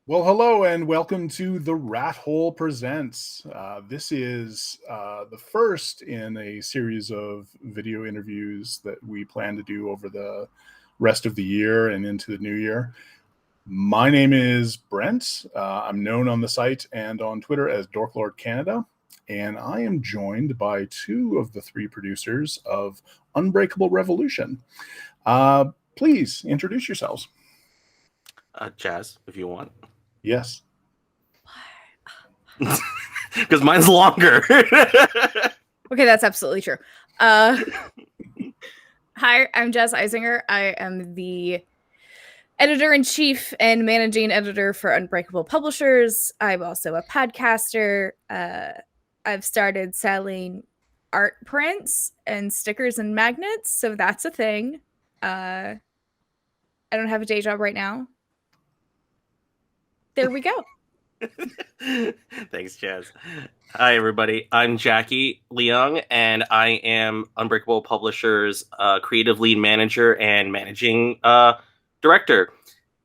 Well, hello and welcome to The Rat Hole Presents. This is the first in a series of video interviews that we plan to do over the rest of the year and into the new year. My name is Brent. I'm known on the site and on Twitter as Dorklord Canada, and I am joined by two of the three producers of Unbreakable Revolution. Please introduce yourselves. Jazz, if you want. Yes. Because mine's longer. Okay, that's absolutely true. Hi, I'm Jess Eisinger. I am the editor-in-chief and managing editor for Unbreakable Publishers. I'm also a podcaster. I've started selling art prints and stickers and magnets, so that's a thing. I don't have a day job right now. There we go. Thanks, Jazz. Hi, everybody. I'm Jacky, Leung, and I am Unbreakable Publishers' creative lead manager and managing director.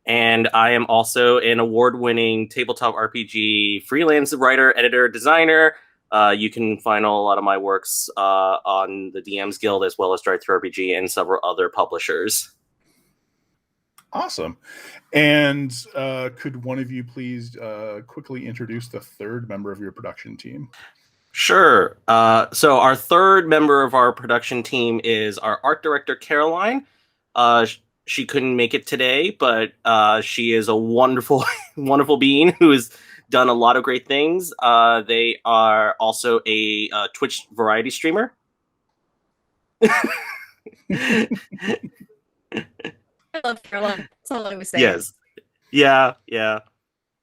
And I am also an award-winning tabletop RPG freelance writer, editor, designer. You can find a lot of my works on the DM's Guild, as well as Drive-Thru RPG and several other publishers. Awesome. And could one of you please quickly introduce the third member of your production team? Sure. So our third member of our production team is our art director, Caroline. She couldn't make it today, but she is a wonderful, wonderful being who has done a lot of great things. They are also a Twitch variety streamer. I love Caroline. That's all I was saying. Yes. Yeah.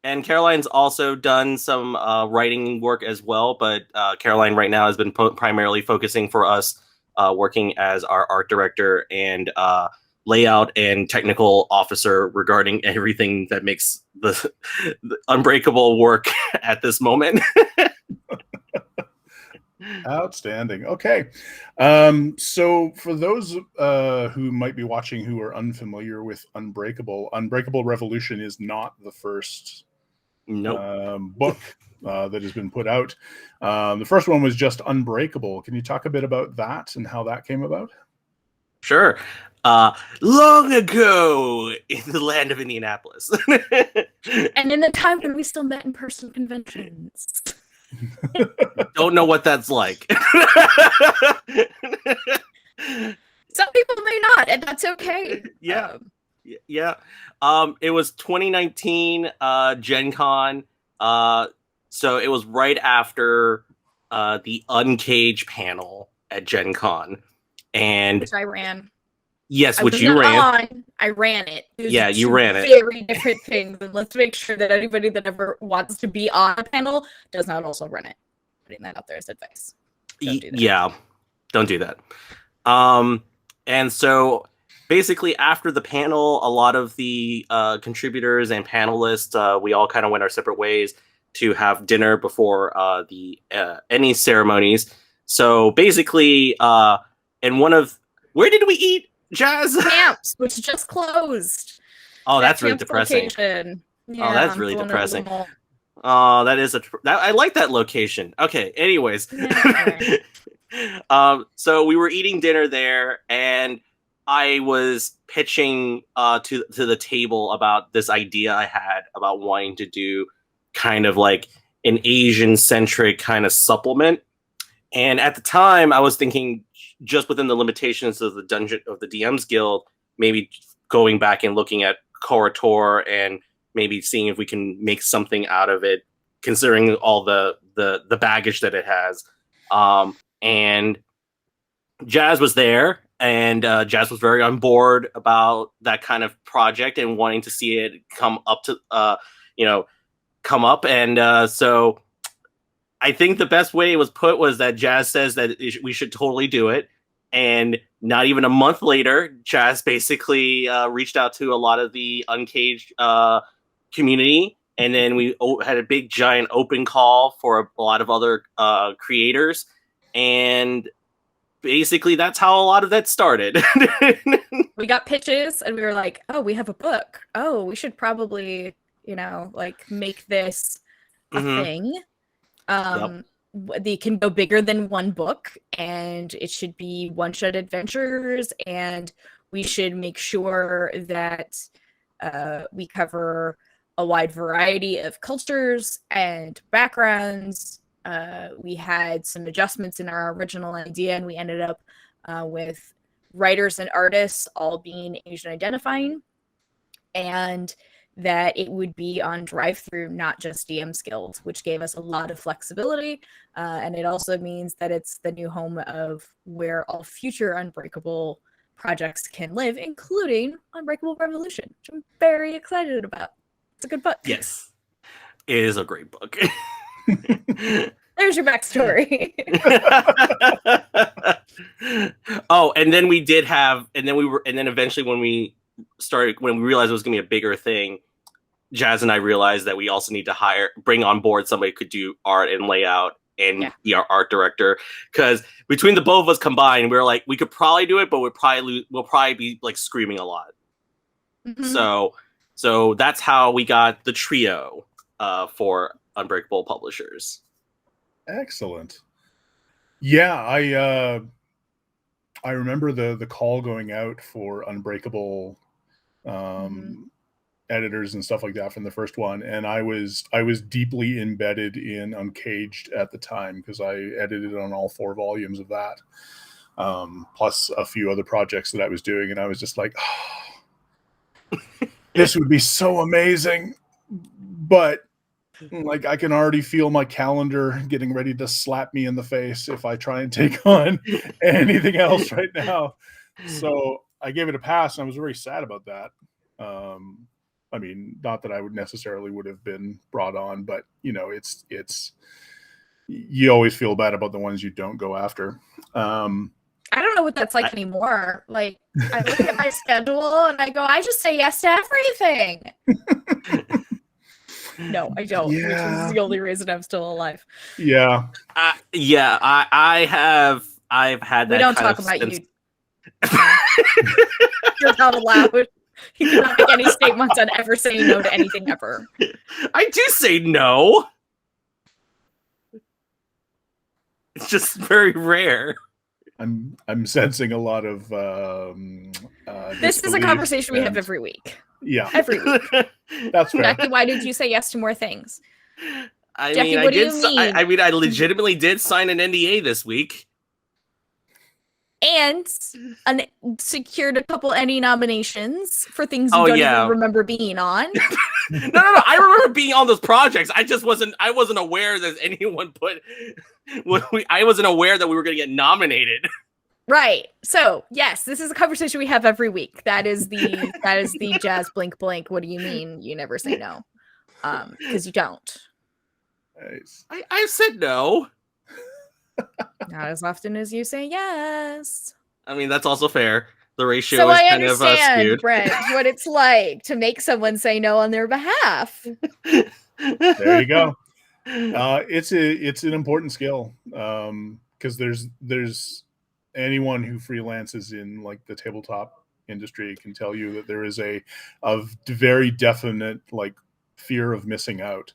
And Caroline's also done some writing work as well, but Caroline right now has been primarily focusing for us, working as our art director and layout and technical officer regarding everything that makes the Unbreakable work at this moment. Outstanding. Okay. So for those who might be watching who are unfamiliar with Unbreakable Revolution is not the first book that has been put out. The first one was just Unbreakable. Can you talk a bit about that and how that came about? Sure. Long ago in the land of Indianapolis. And in the time when we still met in person conventions. Don't know what that's like. Some people may not, and that's okay. Yeah. It was 2019 Gen Con. So it was right after the Uncaged panel at Gen Con. And which I ran. Yes, which you ran. I ran it. Yeah, you ran it. Very different things, and let's make sure that anybody that ever wants to be on a panel does not also run it. Putting that out there as advice. Don't do that. Yeah, don't do that. And so basically after the panel, a lot of the contributors and panelists, we all kind of went our separate ways to have dinner before any ceremonies. So basically, where did we eat, Jazz? Camps, which just closed. Oh, that's really depressing. Yeah, oh, that's really depressing. Oh, I like that location. Okay, anyways. Yeah. So we were eating dinner there, and I was pitching to the table about this idea I had about wanting to do kind of like an Asian-centric kind of supplement. And at the time, I was thinking just within the limitations of the DM's Guild, maybe going back and looking at Korator and maybe seeing if we can make something out of it, considering all the baggage that it has. And Jazz was there, and Jazz was very on board about that kind of project and wanting to see it come up. And so I think the best way it was put was that Jazz says that we should totally do it. And not even a month later, Jazz basically reached out to a lot of the Uncaged community. And then we had a big, giant open call for a lot of other creators. And basically, that's how a lot of that started. We got pitches, and we were like, oh, we have a book. Oh, we should probably like make this a Mhm. thing. They can go bigger than one book, and it should be one-shot adventures, and we should make sure that we cover a wide variety of cultures and backgrounds. We had some adjustments in our original idea, and we ended up with writers and artists all being Asian identifying, and that it would be on drive-through, not just DM's Guild, which gave us a lot of flexibility. And it also means that it's the new home of where all future Unbreakable projects can live, including Unbreakable Revolution, which I'm very excited about. It's a good book. Yes, it is a great book. There's your backstory. Oh, and then we did have, and then eventually when we realized it was going to be a bigger thing, Jazz and I realized that we also need to bring on board somebody who could do art and layout and be our art director. Because between the both of us combined, we were like, we could probably do it, but we'll probably be like screaming a lot. Mm-hmm. So that's how we got the trio for Unbreakable Publishers. Excellent. Yeah, I remember the call going out for Unbreakable editors and stuff like that from the first one, and I was deeply embedded in Uncaged at the time because I edited on all 4 volumes of that, plus a few other projects that I was doing, and I was just like, oh, this would be so amazing, but like I can already feel my calendar getting ready to slap me in the face if I try and take on anything else right now. So I gave it a pass, and I was very sad about that. I mean, not that I would have been brought on, but it's you always feel bad about the ones you don't go after. I don't know what that's like anymore. Like, I look at my schedule and I go, I just say yes to everything. No, I don't, which is the only reason I'm still alive. Yeah. I've had that. We don't talk about you. You're not allowed. You cannot make any statements on ever saying no to anything ever. I do say no. It's just very rare. I'm sensing a lot of this is a conversation we have every week. Yeah. Every week. That's fair. Jackie, why did you say yes to more things? Jackie, what do you mean? I legitimately did sign an NDA this week. And secured a couple Emmy nominations for things you don't even remember being on. No. I remember being on those projects. I wasn't aware that anyone I wasn't aware that we were going to get nominated. Right. So yes, this is a conversation we have every week. That is the Jazz blink blank. What do you mean you never say no? Because you don't. Nice. I said no. Not as often as you say yes. I mean, that's also fair. The ratio so is I kind of skewed. Brent, what it's like to make someone say no on their behalf. There you go. It's an important skill because there's anyone who freelances in like the tabletop industry can tell you that there is a very definite like fear of missing out.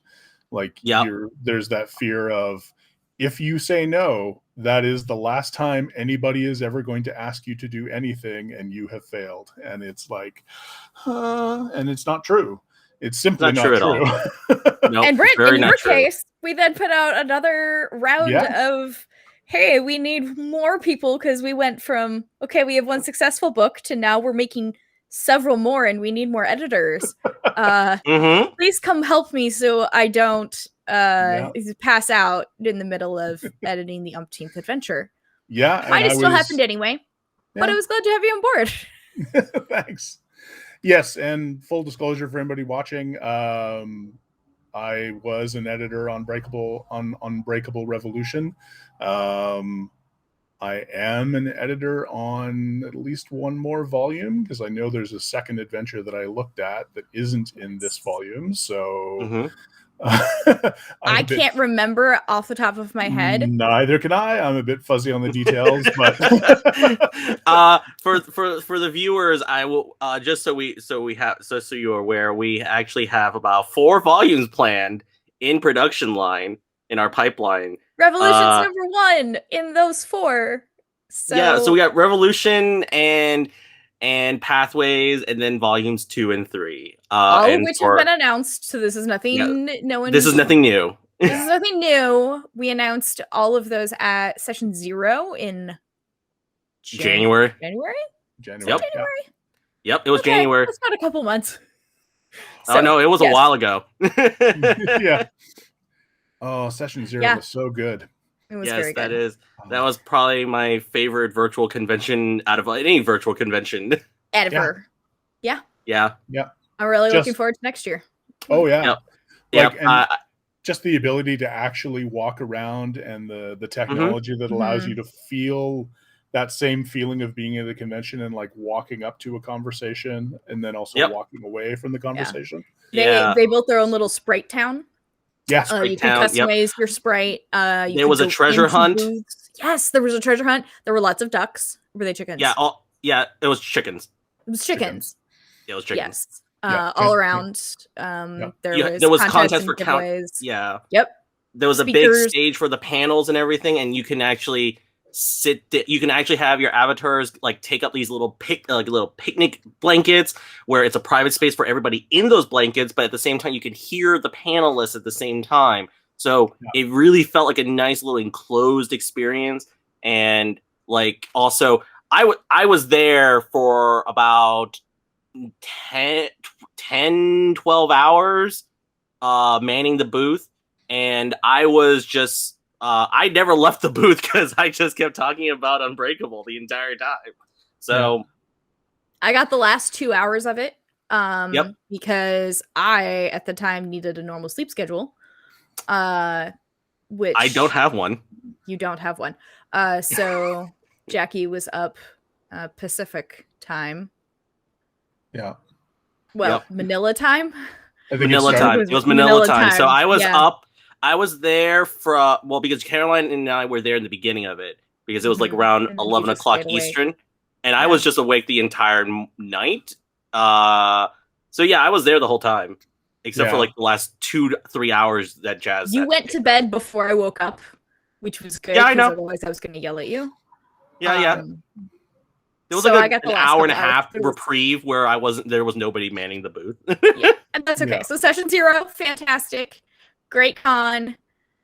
Like there's that fear of, if you say no, that is the last time anybody is ever going to ask you to do anything, and you have failed. And it's like, and it's not true. It's simply not true. At all. Nope, and Brent, in your case, we then put out another round of, hey, we need more people because we went from, okay, we have one successful book to now we're making several more and we need more editors. Please come help me so I don't pass out in the middle of editing the umpteenth adventure. Yeah. Might have still happened anyway, but I was glad to have you on board. Thanks. Yes, and full disclosure for anybody watching, I was an editor on Unbreakable Revolution. I am an editor on at least one more volume because I know there's a second adventure that I looked at that isn't in this volume. So I can't remember off the top of my head. Neither can I. I'm a bit fuzzy on the details, but for the viewers, I will just so you're aware, we actually have about 4 volumes planned in production line in our pipeline. Revolution's number 1 in those 4. So we got Revolution and Pathways, and then volumes 2 and 3. All of which have been announced. So this is nothing. Yeah, this is nothing new. This is nothing new. We announced all of those at session 0 in January. Yep. Yep, it was January. It's not a couple months. So, oh no, it was a while ago. Yeah. Oh, session 0 was so good. It was very good. That was probably my favorite virtual convention out of any virtual convention ever. Yeah. I'm really looking forward to next year. Oh yeah. Yep. And just the ability to actually walk around and the technology that allows you to feel that same feeling of being at a convention and like walking up to a conversation and then also walking away from the conversation. They built their own little Sprite town. Yeah, you can customize your Sprite. There was a treasure hunt. Booths. Yes, there was a treasure hunt. There were lots of ducks. Were they chickens? Yeah, it was chickens. It was chickens. It was chickens. Yes. All around. There was contest for giveaways. Yep. There was a big stage for the panels and everything, and you can actually you can actually have your avatars like take up these little picnic blankets where it's a private space for everybody in those blankets, but at the same time you can hear the panelists at the same time. So it really felt like a nice little enclosed experience. And like also I was there for about 12 hours manning the booth, and I was just I never left the booth because I just kept talking about Unbreakable the entire time. So I got the last 2 hours of it because I, at the time, needed a normal sleep schedule, which... I don't have one. You don't have one. So Jacky was up Pacific time. Yeah. Well, Manila time? Manila time. It was Manila time. So I was up. I was there because Caroline and I were there in the beginning of it because it was like around 11 o'clock Eastern, and I was just awake the entire night. So yeah, I was there the whole time, except for like the last 2 to 3 hours that Jazz. You went to bed before I woke up, which was good. Yeah, I know. Otherwise, I was going to yell at you. Yeah. There was like an hour and a half reprieve where there was nobody manning the booth. Yeah, and that's okay. So session 0, fantastic. Great con,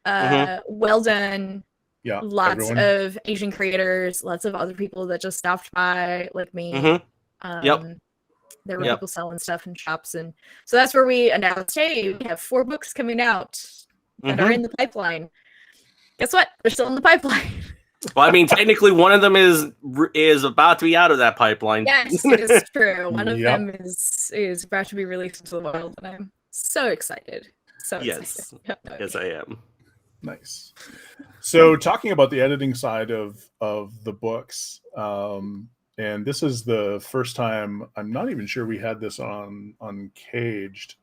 well done. Yeah, lots of Asian creators, lots of other people that just stopped by, like me. There were people selling stuff in shops, and so that's where we announced, hey, we have 4 books coming out that are in the pipeline. Guess what? They're still in the pipeline. Well, I mean, technically, one of them is about to be out of that pipeline. Yes, it is true. One of them is about to be released into the world, and I'm so excited. Yes, I am. Nice. So, talking about the editing side of the books, and this is the first time, I'm not even sure we had this on Caged,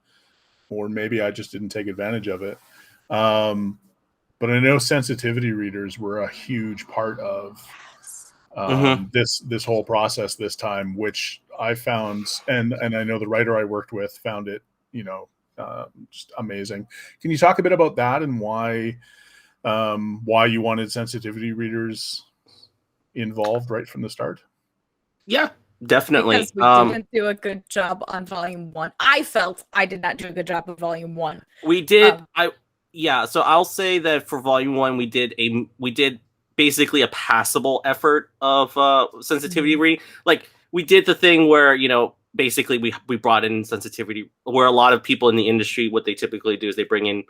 or maybe I just didn't take advantage of it. But I know sensitivity readers were a huge part of this whole process this time, which I found, and I know the writer I worked with found it, just amazing. Can you talk a bit about that and why you wanted sensitivity readers involved right from the start? Yeah, definitely. Because we didn't do a good job on volume 1. I felt I did not do a good job of volume 1. We did. So I'll say that for volume 1, we did basically a passable effort of sensitivity reading. Like we did the thing where basically we brought in sensitivity, where a lot of people in the industry, what they typically do is they bring in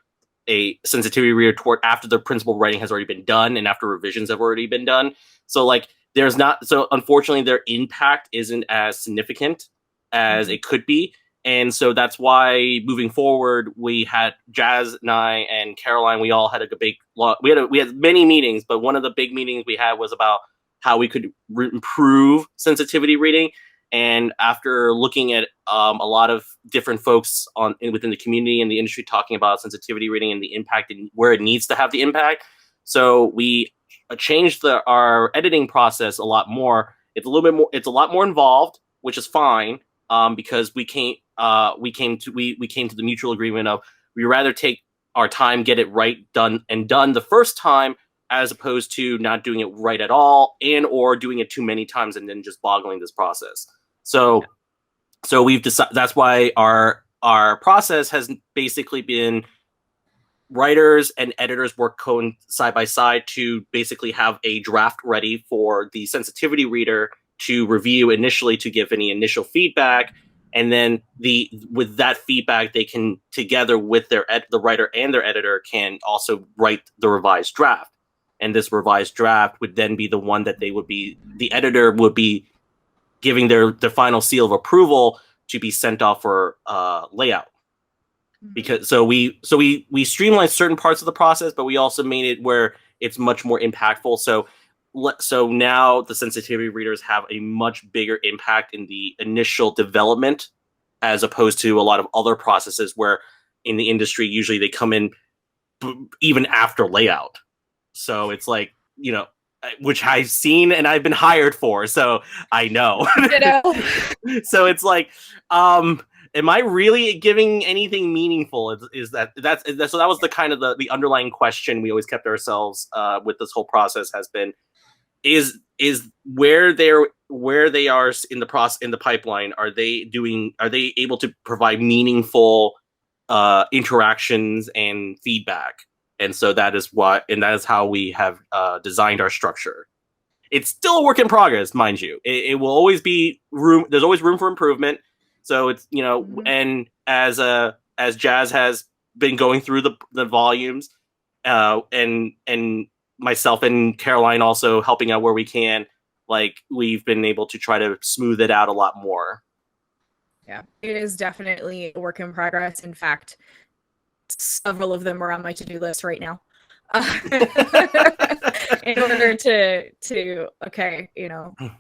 a sensitivity reader after the principal writing has already been done and after revisions have already been done. So like unfortunately their impact isn't as significant as it could be. And so that's why moving forward, we had Jazz and I and Caroline, we all had we had many meetings, but one of the big meetings we had was about how we could improve sensitivity reading. And after looking at a lot of different folks within the community and the industry talking about sensitivity reading and the impact and where it needs to have the impact, so we changed our editing process a lot more. It's a little bit more. It's a lot more involved, which is fine, because we came to the mutual agreement of we rather take our time, get it right, done the first time, as opposed to not doing it right at all and or doing it too many times and then just boggling this process. So we've decided that's why our process has basically been writers and editors work side by side to basically have a draft ready for the sensitivity reader to review initially, to give any initial feedback, and then with that feedback they can together with the writer and their editor can also write the revised draft. And this revised draft would then be the one that the editor would be giving their final seal of approval to be sent off for layout. Because we streamlined certain parts of the process, but we also made it where it's much more impactful. So now the sensitivity readers have a much bigger impact in the initial development, as opposed to a lot of other processes where in the industry usually they come in even after layout. So it's like, which I've seen and I've been hired for, so I know. So it's like, am I really giving anything meaningful? So that was the kind of the underlying question we always kept ourselves with this whole process has been, is where they are in the pipeline, are they able to provide meaningful interactions and feedback? And so that is how we have designed our structure. It's still a work in progress, mind you. It will always be room. There's always room for improvement. So it's, and as Jazz has been going through the volumes, and myself and Caroline also helping out where we can, like we've been able to try to smooth it out a lot more. Yeah, it is definitely a work in progress. In fact, several of them are on my to-do list right now. In order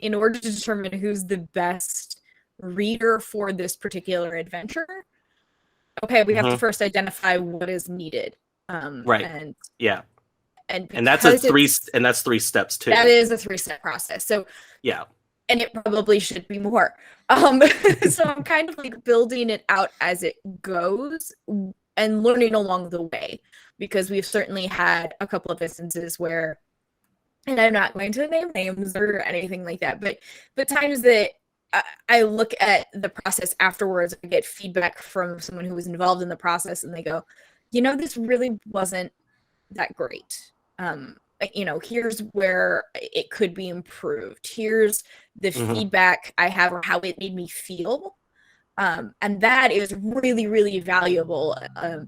in order to determine who's the best reader for this particular adventure, we have to first identify what is needed. Right. And that's three steps too. That is a 3-step process. So yeah. And it probably should be more. So I'm kind of like building it out as it goes and learning along the way, because we've certainly had a couple of instances where, and I'm not going to name names or anything like that, but times that I look at the process afterwards, I get feedback from someone who was involved in the process, and they go, this really wasn't that great. Here's where it could be improved. Here's the feedback I have or how it made me feel. And that is really, really valuable,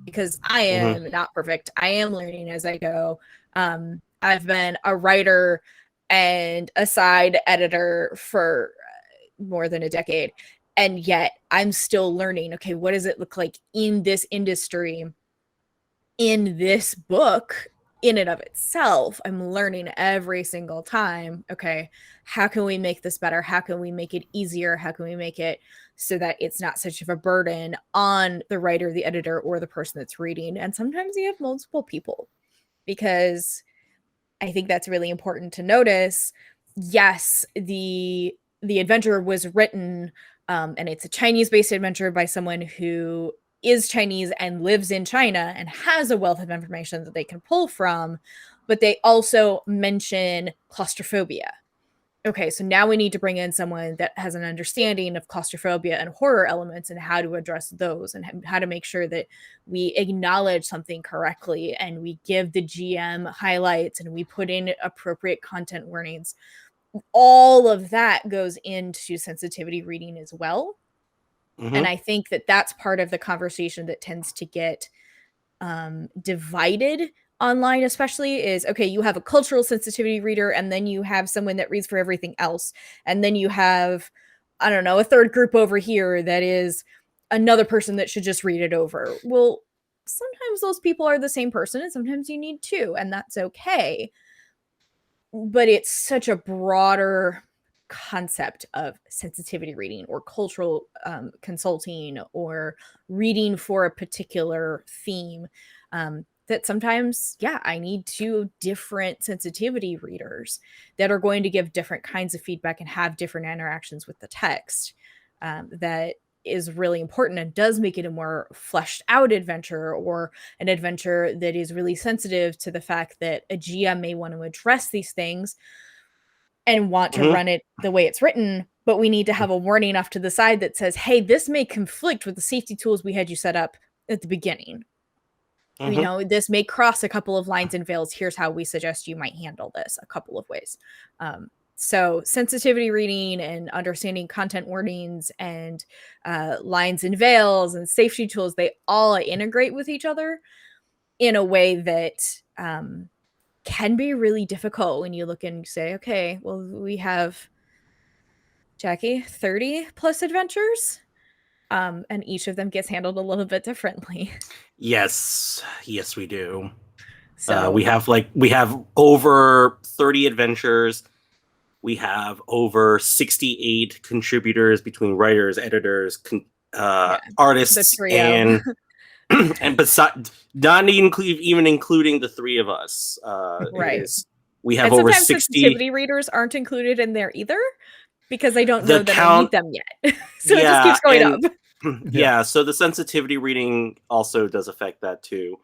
because I am not perfect. I am learning as I go. I've been a writer and a side editor for more than a decade. And yet I'm still learning, okay, what does it look like in this industry, in this book, in and of itself? I'm learning every single time. Okay, how can we make this better? How can we make it easier? How can we make it so that it's not such of a burden on the writer, the editor, or the person that's reading? And sometimes you have multiple people, because I think that's really important to notice. Yes, the adventure was written, and it's a Chinese-based adventure by someone who is Chinese and lives in China and has a wealth of information that they can pull from, but they also mention claustrophobia. Okay, so now we need to bring in someone that has an understanding of claustrophobia and horror elements and how to address those, and how to make sure that we acknowledge something correctly, and we give the GM highlights, and we put in appropriate content warnings. All of that goes into sensitivity reading as well. And I think that that's part of the conversation that tends to get divided online, especially, is, okay, you have a cultural sensitivity reader, and then you have someone that reads for everything else. And then you have, I don't know, a third group over here that is another person that should just read it over. Well, sometimes those people are the same person, and sometimes you need two, and that's okay. But it's such a broader concept of sensitivity reading or cultural consulting or reading for a particular theme, that sometimes, I need two different sensitivity readers that are going to give different kinds of feedback and have different interactions with the text. That is really important and does make it a more fleshed out adventure, or an adventure that is really sensitive to the fact that a GM may want to address these things and want to run it the way it's written, but we need to have a warning off to the side that says, hey, this may conflict with the safety tools we had you set up at the beginning. You know, this may cross a couple of lines and veils. Here's how we suggest you might handle this a couple of ways. So sensitivity reading and understanding content warnings and lines and veils and safety tools, they all integrate with each other in a way that can be really difficult when you look and say, okay, well, we have, Jacky, 30 plus adventures, and each of them gets handled a little bit differently. Yes, we do. So we have over 30 adventures. We have over 68 contributors between writers, editors, artists, and besides, not even including the three of us. Right. We have and over sometimes 60 sensitivity readers aren't included in there either, because I don't know that I need them yet. So it just keeps going up. Yeah, so the sensitivity reading also does affect that too.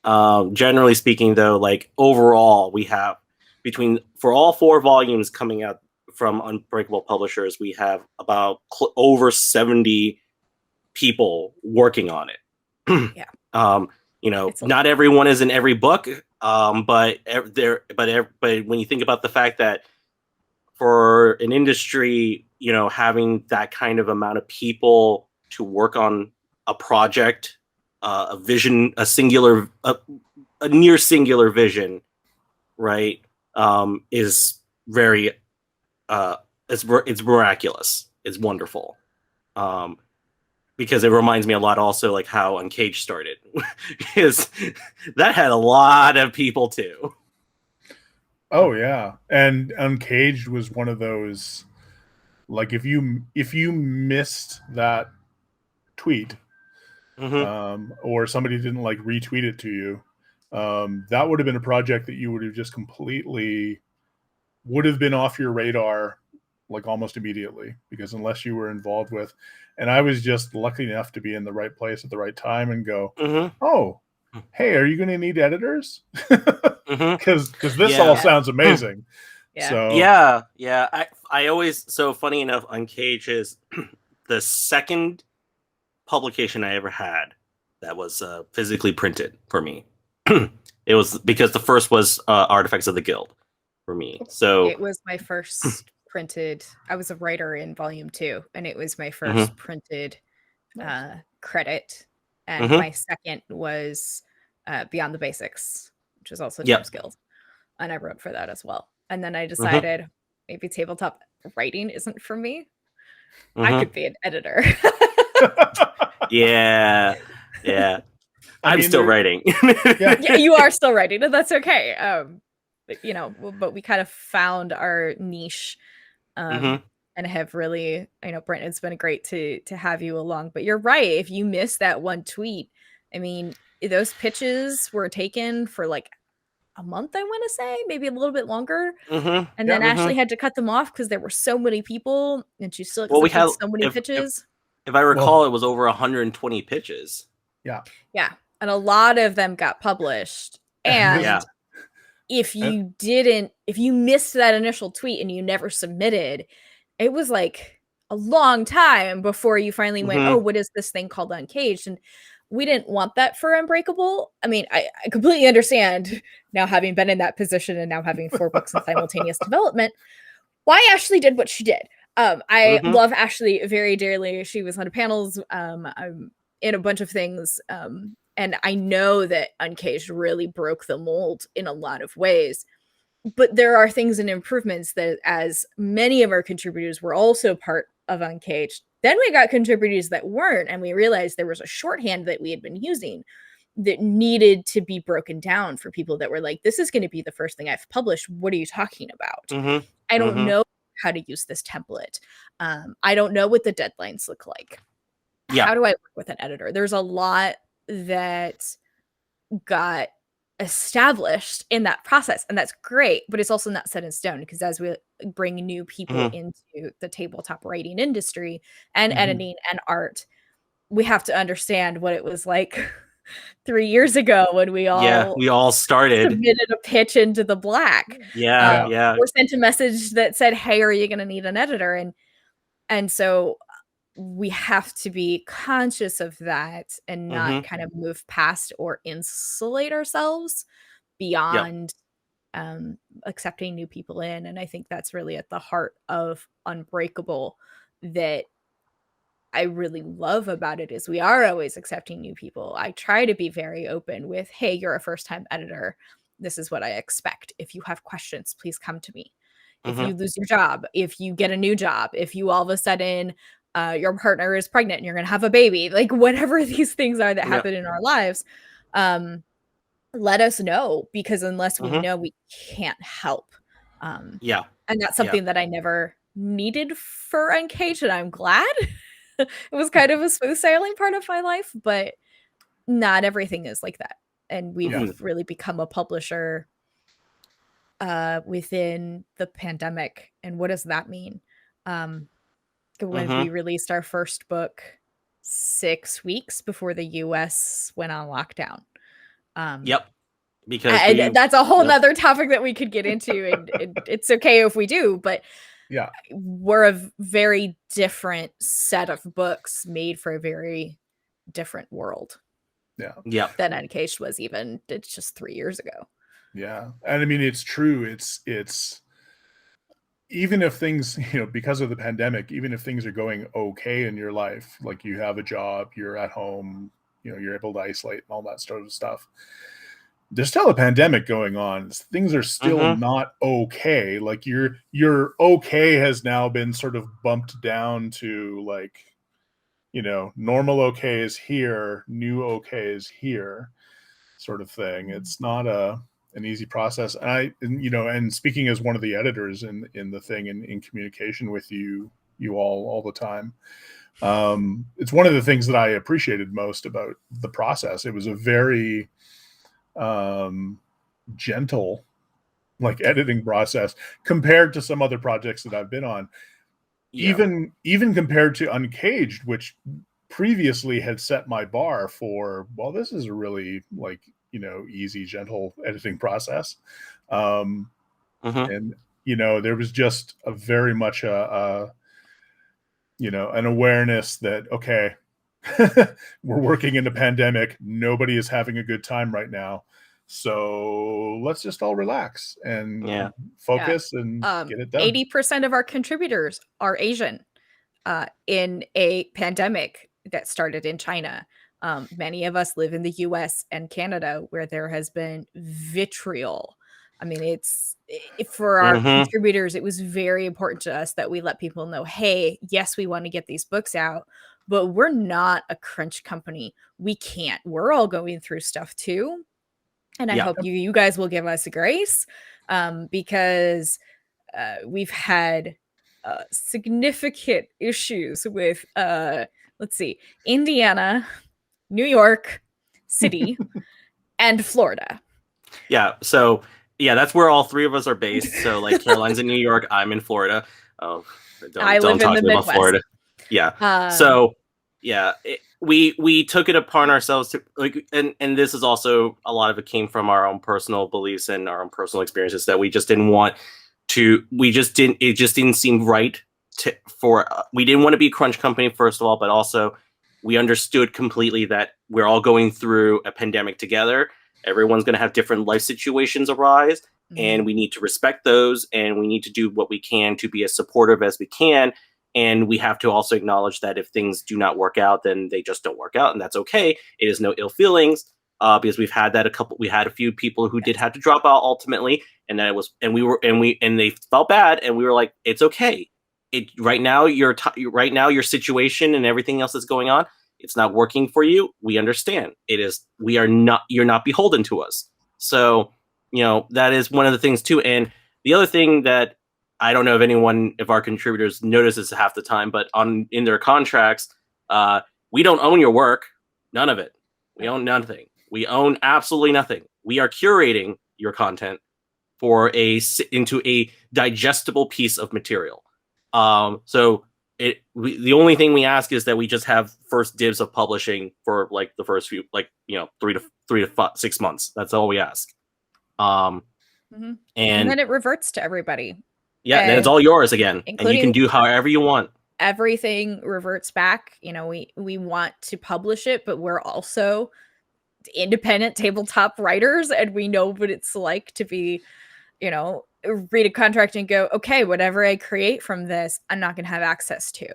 Generally speaking, though, like overall, we have for all 4 volumes coming out from Unbreakable Publishers, we have about over 70 people working on it. Yeah. You know, not everyone is in every book, but when you think about the fact that for an industry, you know, having that kind of amount of people to work on a project, a vision, a near singular vision, right, is very, it's miraculous. It's wonderful. Because it reminds me a lot also like how Uncaged started. Because that had a lot of people too. Oh yeah. And Uncaged was one of those, like, if you missed that tweet, or somebody didn't like retweet it to you, that would have been a project that you would have just completely would have been off your radar like almost immediately, because unless you were involved with, and I was just lucky enough to be in the right place at the right time and go, oh, hey, are you going to need editors? Because this all sounds amazing. So I always, so funny enough, Uncaged is the second publication I ever had that was physically printed for me. It was because the first was Artifacts of the Guild for me. So it was my first printed. I was a writer in volume 2, and it was my first printed credit. And my second was Beyond the Basics, which is also James Guild, and I wrote for that as well. And then I decided maybe tabletop writing isn't for me. I could be an editor. Yeah. I'm still writing. Yeah, you are still writing, and that's okay. You know, but we kind of found our niche, and have really, you know, Brent, it's been great to have you along. But you're right. If you miss that one tweet, I mean, those pitches were taken for like a month, I want to say, maybe a little bit longer. And then Ashley had to cut them off because there were so many people, and she still accepted so many pitches. If I recall, it was over 120 pitches. Yeah. And a lot of them got published. And if you missed that initial tweet and you never submitted, it was like a long time before you finally went, oh, what is this thing called Uncaged? And we didn't want that for Unbreakable. I mean, I completely understand now, having been in that position and now having 4 books in simultaneous development, why Ashley did what she did. I love Ashley very dearly. She was on panels. I'm in a bunch of things. And I know that Uncaged really broke the mold in a lot of ways. But there are things and improvements that, as many of our contributors were also part of Uncaged, then we got contributors that weren't, and we realized there was a shorthand that we had been using that needed to be broken down for people that were like, this is going to be the first thing I've published. What are you talking about? I don't know how to use this template. I don't know what the deadlines look like. Yeah. How do I work with an editor? There's a lot that got established in that process, and that's great, but it's also not set in stone, because as we bring new people into the tabletop writing industry and editing and art, we have to understand what it was like 3 years ago when we all started, submitted a pitch into the black. Or sent a message that said, hey, are you going to need an editor? And so we have to be conscious of that and not kind of move past or insulate ourselves beyond accepting new people in. And I think that's really at the heart of Unbreakable, that I really love about it, is we are always accepting new people. I try to be very open with, hey, you're a first-time editor. This is what I expect. If you have questions, please come to me. If you lose your job, if you get a new job, if you all of a sudden your partner is pregnant and you're going to have a baby, like whatever these things are that happen in our lives, let us know, because unless we know, we can't help. And that's something that I never needed for Uncaged, and I'm glad. It was kind of a smooth sailing part of my life, but not everything is like that. And we've really become a publisher within the pandemic. And what does that mean? When we released our first book 6 weeks before the US went on lockdown. Because that's a whole nother topic that we could get into, and it's okay if we do, but we're a very different set of books made for a very different world than Uncaged was, even it's just 3 years ago. And I mean, it's true. It's even if things, because of the pandemic, even if things are going okay in your life, like you have a job, you're at home, you're able to isolate and all that sort of stuff, there's still a pandemic going on. Things are still not okay. Like your okay has now been sort of bumped down to, like, normal okay is here, new okay is here, sort of thing. It's not an easy process. And speaking as one of the editors in the thing, in communication with you all the time, it's one of the things that I appreciated most about the process. It was a very gentle, like, editing process compared to some other projects that I've been on. Even compared to Uncaged, which previously had set my bar for, well, this is a really, like, easy, gentle editing process. And there was just a very much an awareness that, okay, we're working in a pandemic, nobody is having a good time right now, so let's just all relax and focus and get it done. 80% of our contributors are Asian, in a pandemic that started in China. Many of us live in the US and Canada, where there has been vitriol. I mean, for our contributors, it was very important to us that we let people know, hey, yes, we want to get these books out, but we're not a crunch company. We can't. We're all going through stuff too. And I hope you guys will give us grace, because we've had significant issues with, let's see, Indiana, New York City, and Florida. So that's where all three of us are based. So, like, Caroline's in New York, I'm in Florida. I live in the Midwest. Florida. We took it upon ourselves to, like, and this is also, a lot of it came from our own personal beliefs and our own personal experiences, that we just didn't want to, it just didn't seem right we didn't want to be a crunch company, first of all, but also we understood completely that we're all going through a pandemic together. Everyone's going to have different life situations arise, and we need to respect those, and we need to do what we can to be as supportive as we can. And we have to also acknowledge that if things do not work out, then they just don't work out, and that's okay. It is no ill feelings, because we've had that we had a few people who did have to drop out ultimately, and that it was, and they felt bad, and we were like, it's okay. Right now your situation and everything else that's going on, it's not working for you. We understand. You're not beholden to us. So, that is one of the things too. And the other thing that I don't know if our contributors notice this half the time, but in their contracts, we don't own your work. None of it. We own nothing. We own absolutely nothing. We are curating your content into a digestible piece of material. So the only thing we ask is that we just have first dibs of publishing for like the first few, like, 3 to 6 months. That's all we ask. And then it reverts to everybody. Yeah, and then it's all yours again, and you can do however you want. Everything reverts back. We want to publish it, but we're also independent tabletop writers, and we know what it's like to be, read a contract and go, okay, whatever I create from this, I'm not going to have access to,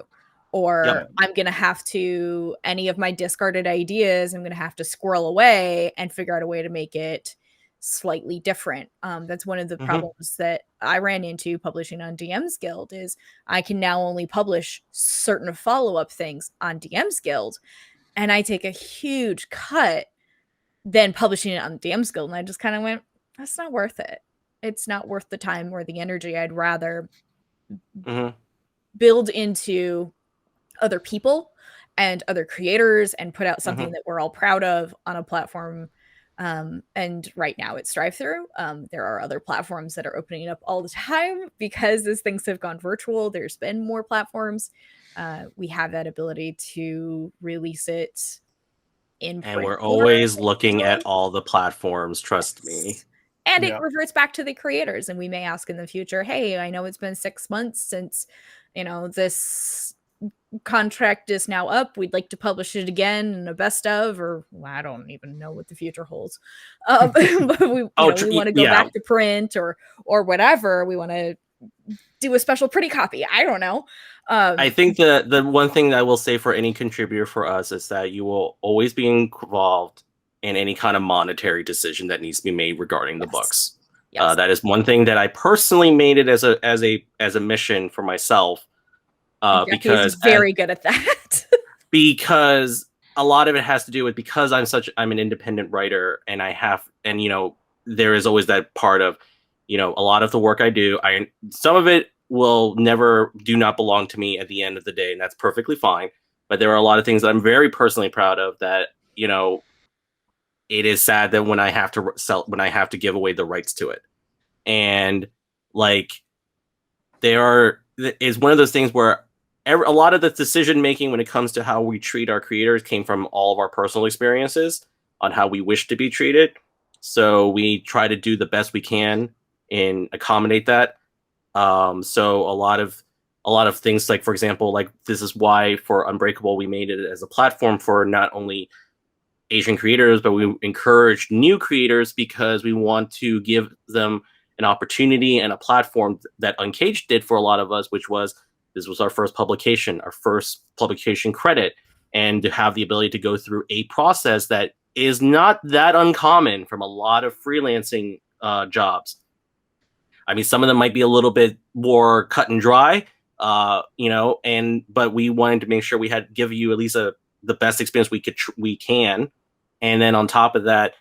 or I'm going to have to, any of my discarded ideas, I'm going to have to squirrel away and figure out a way to make it slightly different. That's one of the problems that I ran into publishing on DM's Guild, is I can now only publish certain follow-up things on DM's Guild, and I take a huge cut then publishing it on DM's Guild. And I just kind of went, that's not worth it. It's not worth the time or the energy. I'd rather build into other people and other creators and put out something that we're all proud of on a platform. And right now it's drive-through. There are other platforms that are opening up all the time because as things have gone virtual, there's been more platforms. We have that ability to release it in print. And we're always looking at all the platforms, trust me. And it reverts back to the creators. And we may ask in the future, hey, I know it's been 6 months since, this contract is now up. We'd like to publish it again in a best of, or I don't even know what the future holds. But we want to go back to print or whatever. We want to do a special pretty copy. I don't know. I think the one thing that I will say for any contributor for us is that you will always be involved in any kind of monetary decision that needs to be made regarding the books. That is one thing that I personally made it as a mission for myself. Because very good at that. Because a lot of it has to do with, because I'm an independent writer, and there is always that part of, a lot of the work I do, some of it do not belong to me at the end of the day, and that's perfectly fine. But there are a lot of things that I'm very personally proud of that, it is sad that when I have to give away the rights to it. And is one of those things where a lot of the decision making when it comes to how we treat our creators came from all of our personal experiences on how we wish to be treated. So we try to do the best we can and accommodate that. So a lot of things, like, for example, this is why for Unbreakable we made it as a platform for not only Asian creators, but we encourage new creators, because we want to give them an opportunity and a platform that Uncaged did for a lot of us, this was our first publication credit, and to have the ability to go through a process that is not that uncommon from a lot of freelancing jobs. I mean, some of them might be a little bit more cut and dry, but we wanted to make sure we give you at least the best experience we can. And then on top of that,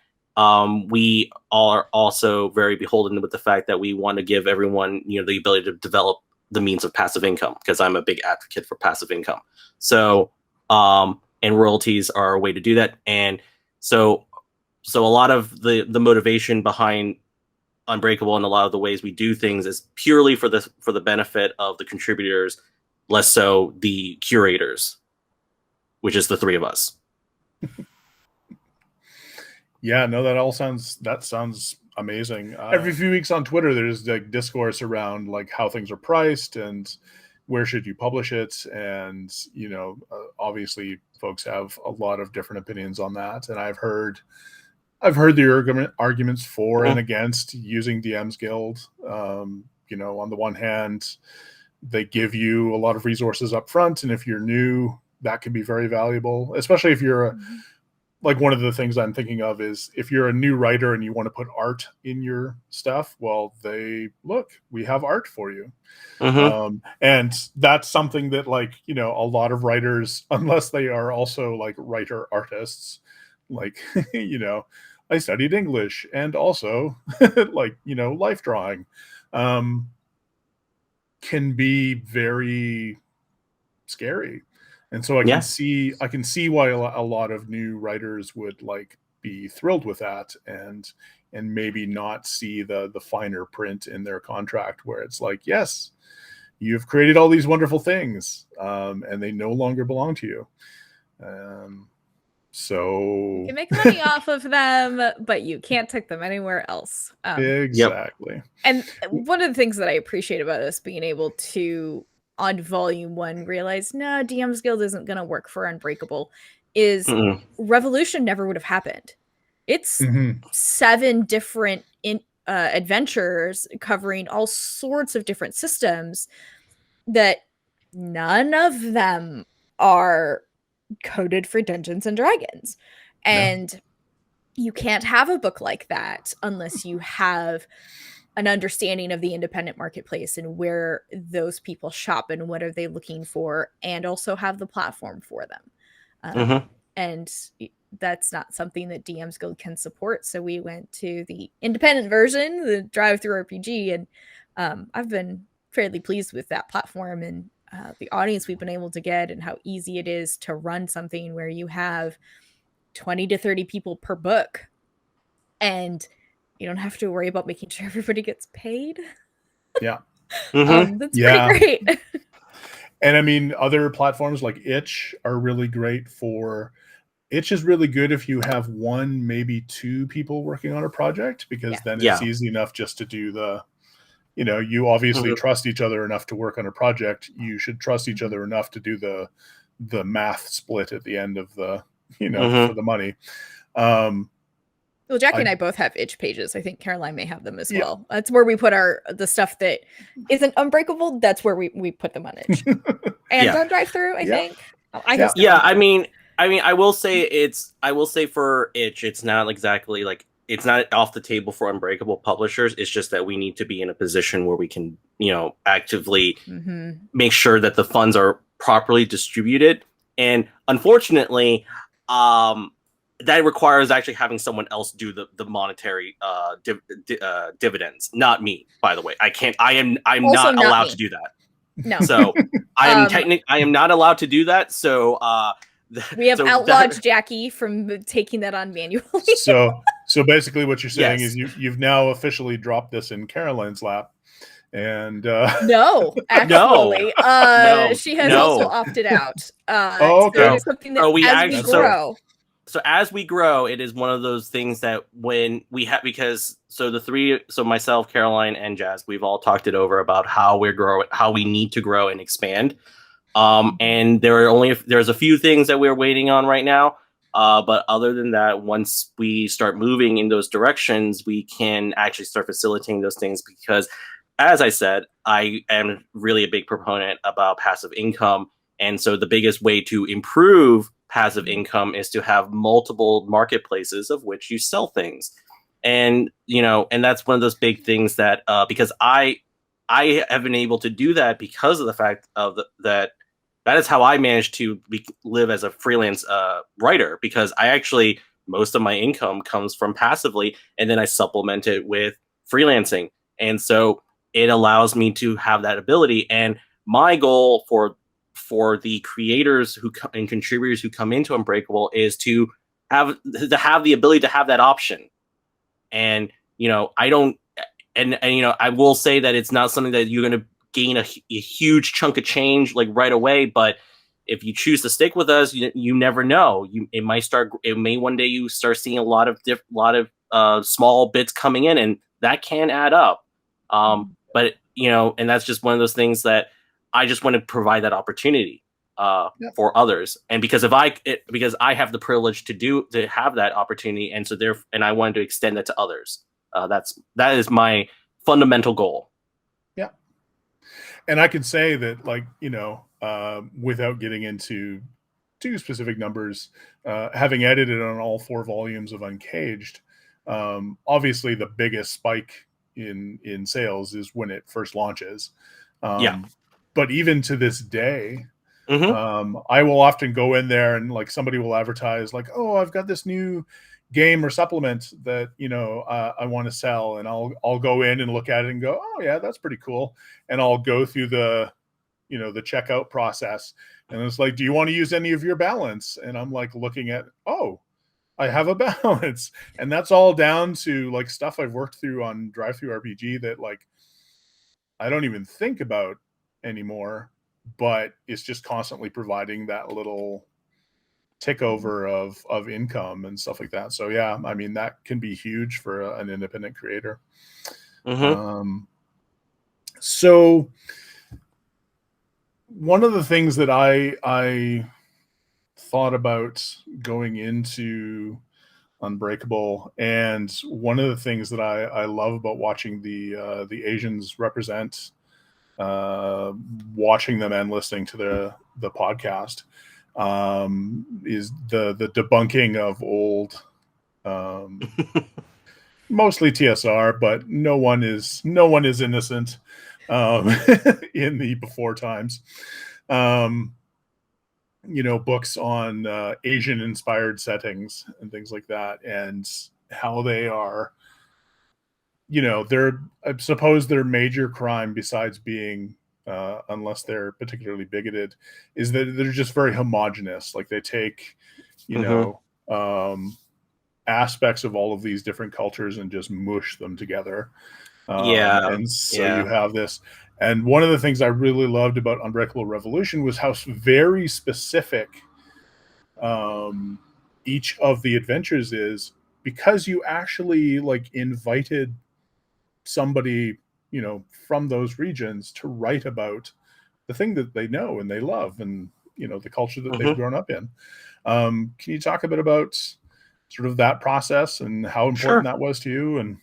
we are also very beholden with the fact that we want to give everyone, the ability to develop the means of passive income, because I'm a big advocate for passive income. So, and royalties are a way to do that. And so a lot of the motivation behind Unbreakable and a lot of the ways we do things is purely for the benefit of the contributors, less so the curators, which is the three of us. Yeah, no, that sounds amazing. Every few weeks on Twitter, there's discourse around how things are priced and where should you publish it, and obviously folks have a lot of different opinions on that. And I've heard the arguments for and against using DM's Guild. On the one hand, they give you a lot of resources up front, and if you're new, that can be very valuable, especially if you're one of the things I'm thinking of is if you're a new writer and you want to put art in your stuff, well, we have art for you. And that's something that a lot of writers, unless they are also writer artists, I studied English and also life drawing. can be very scary. And so I can see why a lot of new writers would like be thrilled with that, and maybe not see the finer print in their contract where it's like, yes, you've created all these wonderful things, and they no longer belong to you. So you can make money off of them, but you can't take them anywhere else. Exactly. Yep. And one of the things that I appreciate about us being able to, on volume 1, realize, no, DM's Guild isn't going to work for Unbreakable, is Revolution never would have happened. It's 7 different adventures covering all sorts of different systems that none of them are coded for Dungeons and Dragons. And you can't have a book like that unless you have an understanding of the independent marketplace and where those people shop and what are they looking for, and also have the platform for them. And that's not something that DM's Guild can support. So we went to the independent version, the drive-through RPG, and I've been fairly pleased with that platform and the audience we've been able to get, and how easy it is to run something where you have 20 to 30 people per book, and you don't have to worry about making sure everybody gets paid. Yeah. That's pretty great. And I mean, other platforms like Itch are really great for... Itch is really good if you have 1, maybe 2 people working on a project, because then it's easy enough just to do the, you obviously trust each other enough to work on a project. You should trust each other enough to do the math split at the end of the, for the money. Well, Jacky and I both have Itch pages. I think Caroline may have them as well. That's where we put the stuff that isn't Unbreakable. That's where we put them on Itch. And on drive-through, I think. I will say for Itch, it's not exactly like, it's not off the table for Unbreakable publishers. It's just that we need to be in a position where we can, actively make sure that the funds are properly distributed. And unfortunately, that requires actually having someone else do the monetary dividends, not me, by the way. I'm not allowed to do that. No. So I am not allowed to do that. So we have outlawed Jacky from taking that on manually. So basically what you're saying is you've now officially dropped this in Caroline's lap. And no, actually, no, she has also opted out. Okay. So it is something that we grow. So as we grow, it is one of those things that when we have, because myself, Caroline, and Jazz, we've all talked it over about how we need to grow and expand. And there's a few things that we're waiting on right now. But other than that, once we start moving in those directions, we can actually start facilitating those things, because as I said, I am really a big proponent about passive income. And so the biggest way to improve passive income is to have multiple marketplaces of which you sell things. And, and that's one of those big things that, because I have been able to do that because of the fact of that is how I managed to live as a freelance writer, because most of my income comes from passively, and then I supplement it with freelancing. And so it allows me to have that ability. And my goal for the creators and contributors who come into Unbreakable is to have the ability to have that option. And, I will say that it's not something that you're going to gain a huge chunk of change like right away, but if you choose to stick with us, you never know. It may one day you start seeing a lot of small bits coming in, and that can add up. But and that's just one of those things that I just want to provide that opportunity for others. And because I have the privilege to have that opportunity, and so and I wanted to extend that to others. That is my fundamental goal. Yeah. And I can say that, without getting into too specific numbers, having edited on all 4 volumes of Uncaged, obviously the biggest spike in sales is when it first launches. But even to this day, I will often go in there and like somebody will advertise like, oh, I've got this new game or supplement that, you know, I want to sell, and I'll go in and look at it and go, oh yeah, that's pretty cool. And I'll go through the, you know, the checkout process. And it's like, do you want to use any of your balance? And I'm like looking at, oh, I have a balance. And that's all down to like stuff I've worked through on Drive-Thru RPG that like I don't even think about anymore, but it's just constantly providing that little tick over of income and stuff like that. So yeah, I mean, that can be huge for an independent creator. So one of the things that I thought about going into Unbreakable, and one of the things that I love about watching the Asians represent, watching them and listening to the podcast, is the debunking of old, mostly TSR, but no one is innocent in the before times. You know, books on Asian inspired settings and things like that, and how they are, you know, I suppose their major crime, besides being unless they're particularly bigoted, is that they're just very homogenous. Like they take, you know, aspects of all of these different cultures and just mush them together. And so you have this. And one of the things I really loved about Unbreakable Revolution was how very specific each of the adventures is, because you actually like invited somebody, you know, from those regions to write about the thing that they know and they love, and, you know, the culture that they've grown up in. Can you talk a bit about sort of that process and how important that was to you? And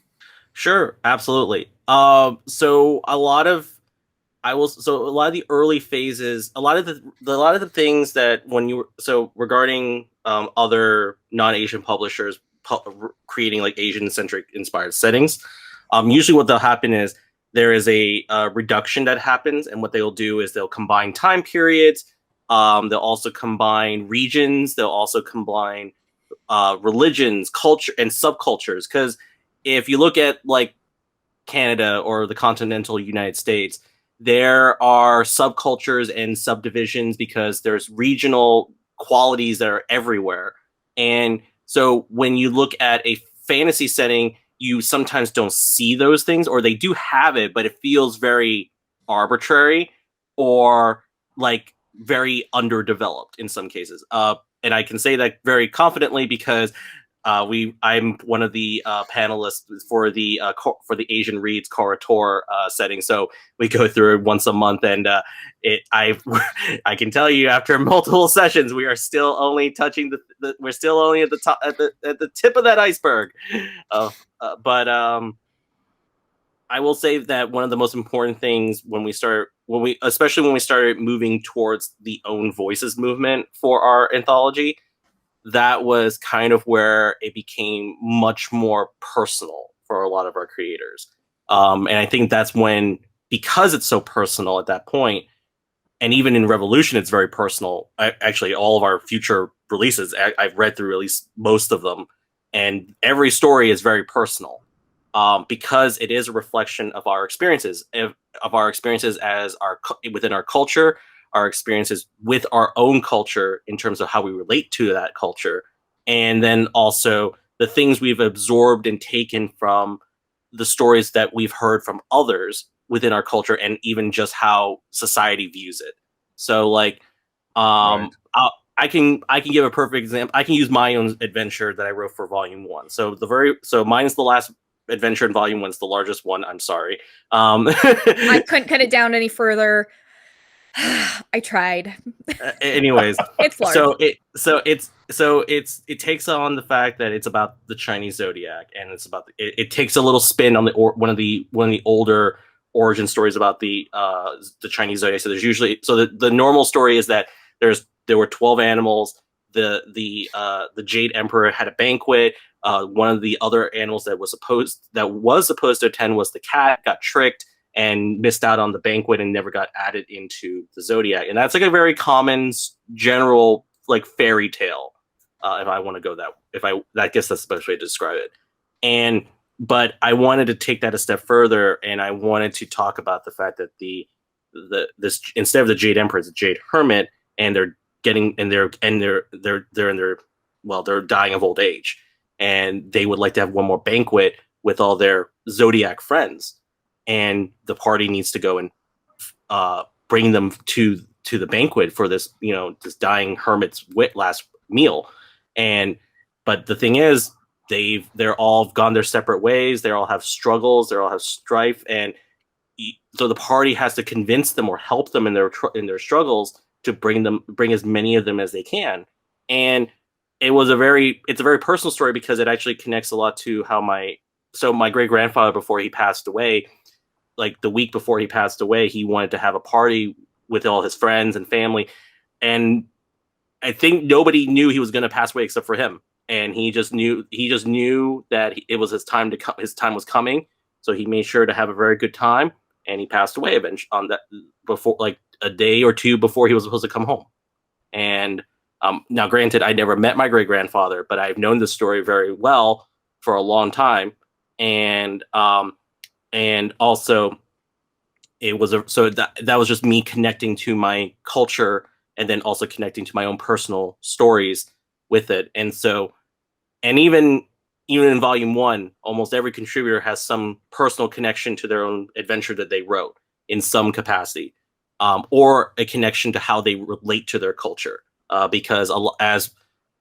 sure, absolutely. So a lot of the early phases, a lot of the things that when you regarding other non-Asian publishers creating like Asian centric inspired settings, usually what they'll happen is there is a reduction that happens, and what they'll do is they'll combine time periods, they'll also combine regions, they'll also combine religions, culture, and subcultures. Because if you look at like Canada or the continental United States, there are subcultures and subdivisions because there's regional qualities that are everywhere. And so when you look at a fantasy setting, you sometimes don't see those things, or they do have it, but it feels very arbitrary or like very underdeveloped in some cases. And I can say that very confidently because I'm one of the panelists for the Asian Reads Corridor setting. So we go through it once a month, and I can tell you after multiple sessions, we are still only touching we're still only at the top at the tip of that iceberg. But I will say that one of the most important things especially when we started moving towards the own voices movement for our anthology, that was kind of where it became much more personal for a lot of our creators. And I think that's when, because it's so personal at that point, and even in Revolution, it's very personal. Actually, all of our future releases, I've read through at least most of them, and every story is very personal because it is a reflection of our experiences, within our culture, our experiences with our own culture in terms of how we relate to that culture, and then also the things we've absorbed and taken from the stories that we've heard from others within our culture, and even just how society views it. So like I can give a perfect example. I can use my own adventure that I wrote for Volume 1. So mine's the last adventure in Volume 1. It's the largest one. I'm sorry. I couldn't cut it down any further. I tried. Anyways, it's large. It takes on the fact that it's about the Chinese zodiac, and it's about it takes a little spin on one of the older origin stories about the Chinese zodiac. So there's usually the normal story is that there were 12 animals. The Jade Emperor had a banquet. One of the other animals that was supposed to attend was the cat, got tricked, and missed out on the banquet and never got added into the zodiac. And that's like a very common general like fairy tale, if I want to go that. I guess that's the best way to describe it. But I wanted to take that a step further, and I wanted to talk about the fact that this instead of the Jade Emperor, it's a Jade Hermit, and they're dying of old age, and they would like to have one more banquet with all their zodiac friends, and the party needs to go and bring them to the banquet for this, this dying hermit's last meal. But the thing is, they're all gone their separate ways. They all have struggles. They all have strife, and so the party has to convince them or help them in their struggles to bring as many of them as they can. And it's a very personal story, because it actually connects a lot to how my great grandfather, before he passed away, like the week before he passed away, he wanted to have a party with all his friends and family, and I think nobody knew he was going to pass away except for him. And he just knew that it was his time to come. His time was coming, so he made sure to have a very good time. And he passed away eventually on that, before, like a day or two before he was supposed to come home. And now, granted, I never met my great grandfather, but I've known this story very well for a long time. And also, it was that was just me connecting to my culture, and then also connecting to my own personal stories with it. And so, and even in Volume 1, almost every contributor has some personal connection to their own adventure that they wrote in some capacity, or a connection to how they relate to their culture. Because as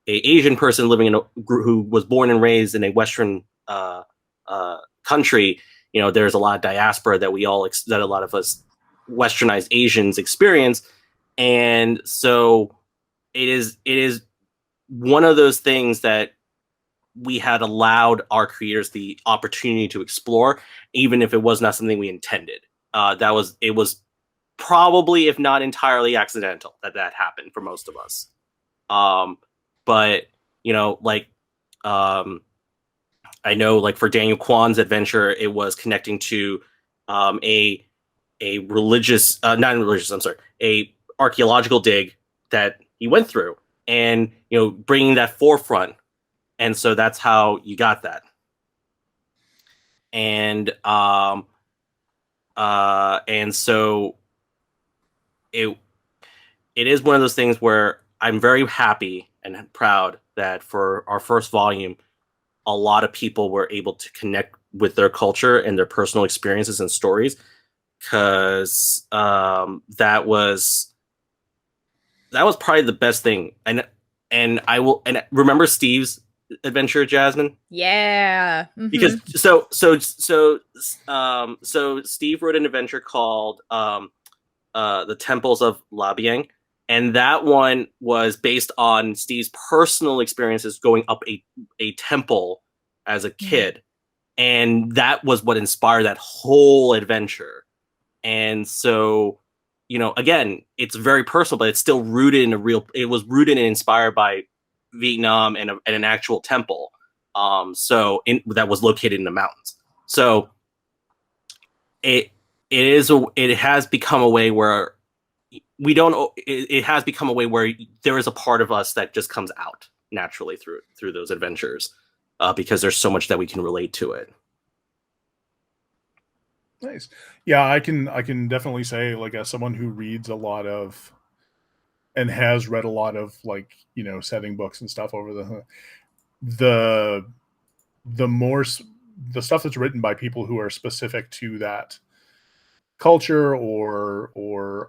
an Asian person living who was born and raised in a Western country, there's a lot of diaspora that that a lot of us Westernized Asians experience. And so it is one of those things that we had allowed our creators the opportunity to explore, even if it was not something we intended. It was probably, if not entirely, accidental that happened for most of us. But I know, like, for Daniel Kwan's adventure, it was connecting to a archaeological dig that he went through, and bringing that forefront. And so that's how you got that. And so it is one of those things where I'm very happy and proud that for our first volume, a lot of people were able to connect with their culture and their personal experiences and stories, because that was probably the best thing. And remember Steve's adventure, Jasmine? Yeah. Mm-hmm. Because so Steve wrote an adventure called The Temples of Labiang, and that one was based on Steve's personal experiences going up a temple as a kid. And that was what inspired that whole adventure. And so, again, it's very personal, but it's still rooted in it was rooted and inspired by Vietnam and an actual temple. That was located in the mountains. So it has become a way where it has become a way where there is a part of us that just comes out naturally through those adventures, because there's so much that we can relate to it. Nice. Yeah, I can definitely say, like, as someone who reads a lot of and has read a lot of, like, setting books and stuff over the stuff that's written by people who are specific to that culture or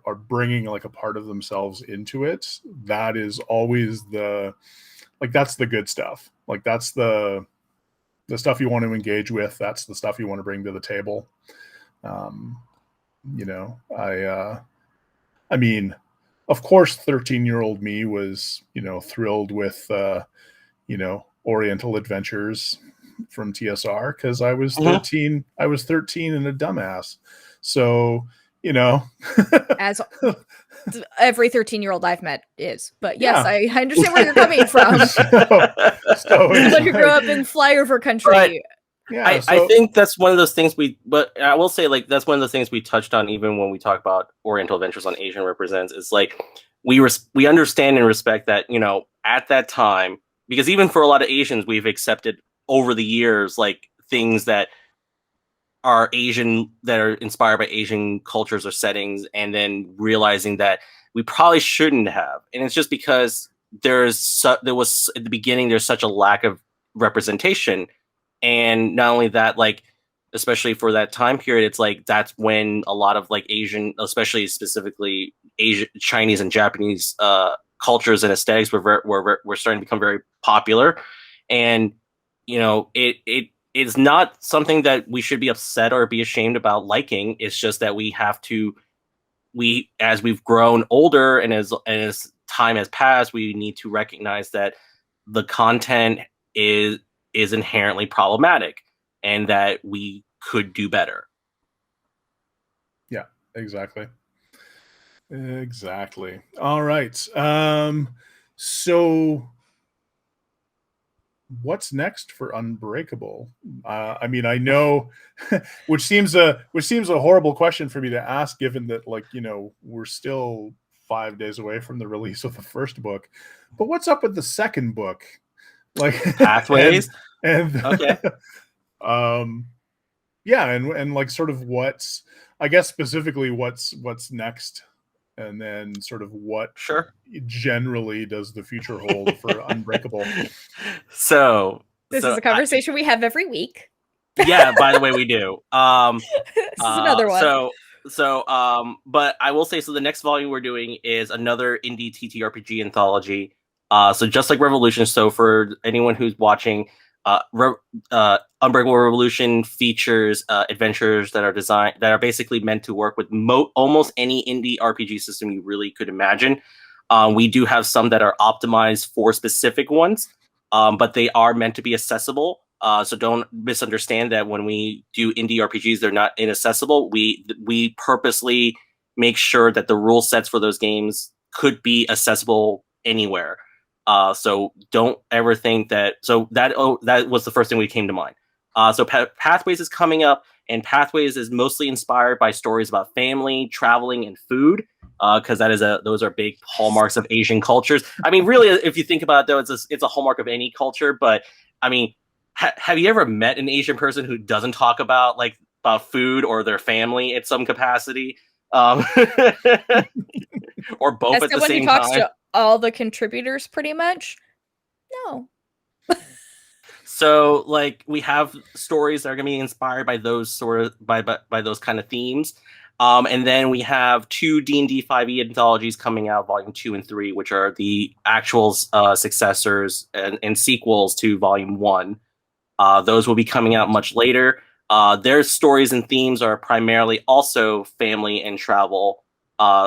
are bringing, like, a part of themselves into it, that is always that's the good stuff. Like, that's the stuff you want to engage with. That's the stuff you want to bring to the table. I mean, of course, 13-year-old me was, thrilled with, Oriental Adventures from TSR, because I was 13. I was 13 and a dumbass. So, as every 13-year-old I've met is. But yes, yeah. I understand where you're coming from. So you grew up in flyover country. Yeah, I think that's one of those things but I will say, like, that's one of the things we touched on even when we talk about Oriental Adventures on Asian Represents. It's like we understand and respect that, you know, at that time, because even for a lot of Asians, we've accepted over the years, like, things that are Asian, that are inspired by Asian cultures or settings, and then realizing that we probably shouldn't have. And it's just because there was at the beginning, there's such a lack of representation. And not only that, like, especially for that time period, it's like that's when a lot of, like, Asian, especially specifically Asian, Chinese and Japanese cultures and aesthetics were starting to become very popular. And, you know, it is not something that we should be upset or be ashamed about liking. It's just that as we've grown older and as time has passed, we need to recognize that the content is inherently problematic and that we could do better. Yeah, exactly. All right. So what's next for Unbreakable? I mean, I know, which seems a horrible question for me to ask, given that, like, you know, we're still 5 days away from the release of the first book. But what's up with the second book? Like, Pathways? and Okay. Yeah, and like, sort of what's, I guess specifically what's next, and then sort of what Sure. generally does the future hold for Unbreakable? So This is a conversation we have every week. Yeah, by the way, we do. This is another one. But I will say, so the next volume we're doing is another indie TTRPG anthology. So just like Revolution. So for anyone who's watching, Unbreakable Revolution features adventures that are basically meant to work with almost any indie RPG system you really could imagine. We do have some that are optimized for specific ones, but they are meant to be accessible. So don't misunderstand that when we do indie RPGs, they're not inaccessible. We purposely make sure that the rule sets for those games could be accessible anywhere. So don't ever think that. So that was the first thing we came to mind. So Pathways is coming up, and Pathways is mostly inspired by stories about family, traveling, and food, because those are big hallmarks of Asian cultures. I mean, really, if you think about it, though, it's a hallmark of any culture. But I mean, have you ever met an Asian person who doesn't talk about food or their family at some capacity, or both at the same time? Talks to all the contributors, pretty much. No. So, like, we have stories that are going to be inspired by those by those kind of themes, and then we have 2 D&D 5e anthologies coming out, Volume 2 and 3, which are the actual successors and sequels to Volume 1. Those will be coming out much later. Their stories and themes are primarily also family and travel.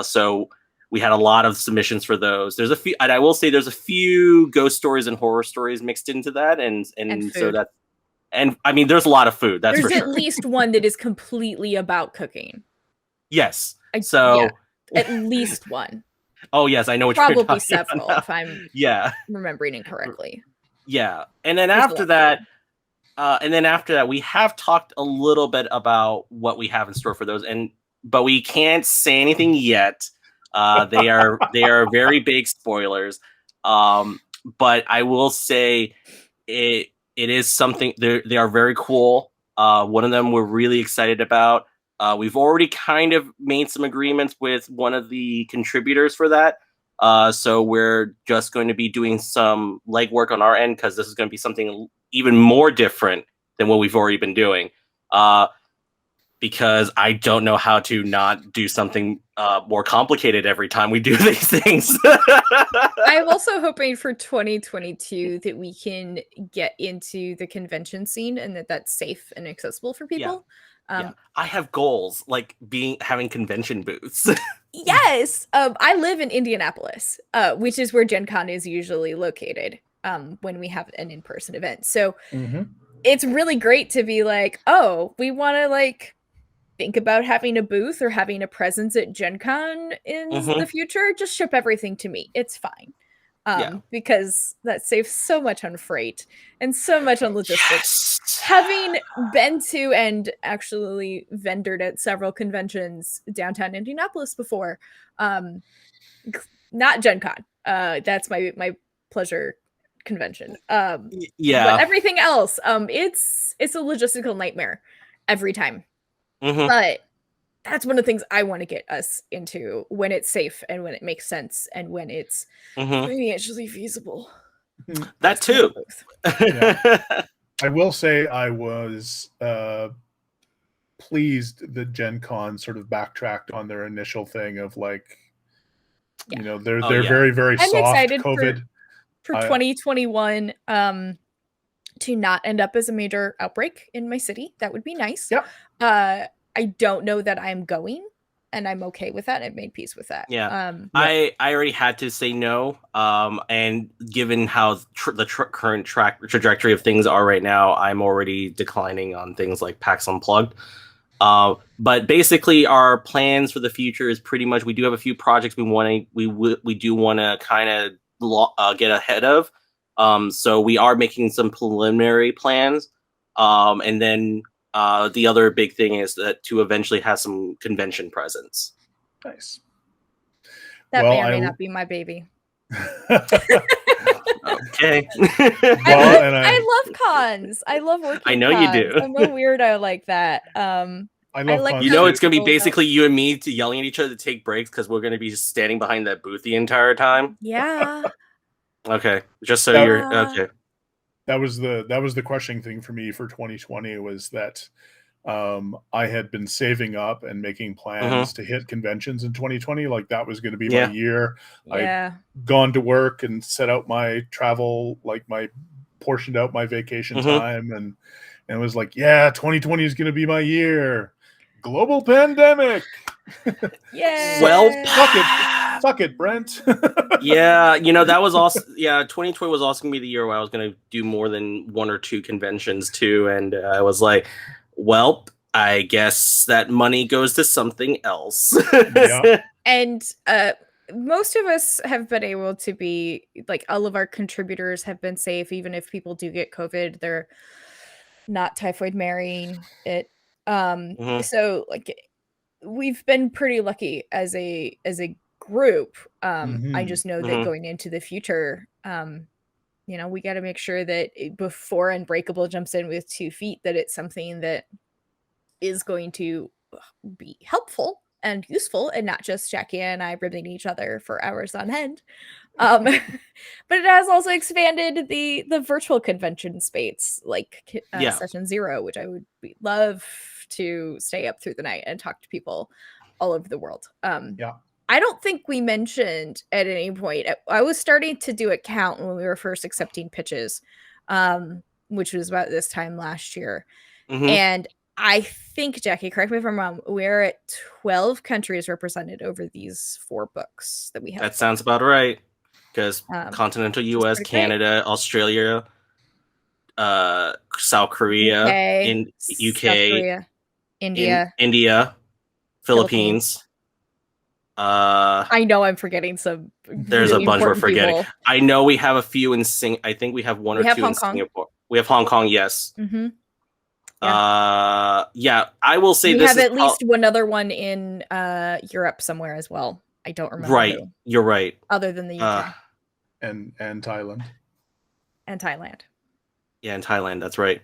So we had a lot of submissions for those. There's a few, and I will say there's a few ghost stories and horror stories mixed into that, and so that, and I mean, there's a lot of food. That's there's for sure. At least one that is completely about cooking. Yes. So at least one. Oh yes, I know what probably you're talking several about. If I'm remembering incorrectly. Yeah, and then after that. We have talked a little bit about what we have in store for those, but we can't say anything yet. They are very big spoilers. But I will say it is something. They are very cool. One of them we're really excited about. We've already kind of made some agreements with one of the contributors for that. So we're just going to be doing some legwork on our end, because this is going to be something even more different than what we've already been doing. Because I don't know how to not do something more complicated every time we do these things. I'm also hoping for 2022 that we can get into the convention scene and that's safe and accessible for people. Yeah. I have goals, like having convention booths. Yes. I live in Indianapolis, which is where Gen Con is usually located when we have an in-person event. So it's really great to be like, oh, we want to think about having a booth or having a presence at Gen Con in the future. Just ship everything to me. It's fine. because that saves so much on freight and so much on logistics. Yes. Having been to and actually vendored at several conventions downtown Indianapolis before, not Gen Con. That's my pleasure convention. Yeah. But everything else, it's a logistical nightmare every time. But that's one of the things I want to get us into when it's safe and when it makes sense and when it's financially feasible. That too. Yeah. I will say I was pleased that Gen Con sort of backtracked on their initial thing of like, you know, they're very, very I'm soft excited COVID. For 2021 to not end up as a major outbreak in my city. That would be nice. Yep. I don't know that I'm going, and I'm okay with that. I've made peace with that. Yeah. I already had to say no. And given how the current trajectory of things are right now, I'm already declining on things like PAX Unplugged. But basically, our plans for the future is pretty much we do have a few projects we do want to kind of get ahead of. So we are making some preliminary plans, and then the other big thing is that to eventually have some convention presence. Nice. That may or may not be my baby. Okay. I love cons. I love working. I know cons. you do. I'm a weirdo like that. I love like cons. You know, it's gonna be basically you and me yelling at each other to take breaks because we're gonna be standing behind that booth the entire time. Yeah. Okay, just so you're okay. That was the crushing thing for me for 2020 was that I had been saving up and making plans to hit conventions in 2020. Like that was going to be my year. Yeah. I'd gone to work and set out my travel, like portioned out my vacation time, and it was like, yeah, 2020 is going to be my year. Global pandemic. Yeah. Well, suck it, Brent. Yeah, you know, that was also 2020 was also gonna be the year where I was gonna do more than one or two conventions too, and I was like, well, I guess that money goes to something else. Yeah. And most of us have been able to be like all of our contributors have been safe, even if people do get COVID, they're not typhoid marrying it. So like we've been pretty lucky as a group. I just know that going into the future, you know, we got to make sure that before Unbreakable jumps in with 2 feet, that it's something that is going to be helpful and useful and not just Jacky and I ribbing each other for hours on end. But it has also expanded the virtual convention space, like Session 0, which I would love to stay up through the night and talk to people all over the world. I don't think we mentioned at any point. I was starting to do a count when we were first accepting pitches, which was about this time last year. And I think, Jacky, correct me if I'm wrong, we're at 12 countries represented over these 4 books that we have. That sounds about right. Because continental US, Canada, Australia, South Korea, UK, South Korea, India, Philippines. I know I'm forgetting some. There's a bunch we're forgetting. People. I know we have a few in I think we have one or two in Singapore. We have Hong Kong, yes. Yeah, I will say we have at least one other one in Europe somewhere as well. I don't remember. Right, you're right. Other than the UK and Thailand. And Thailand. Yeah, in Thailand, that's right.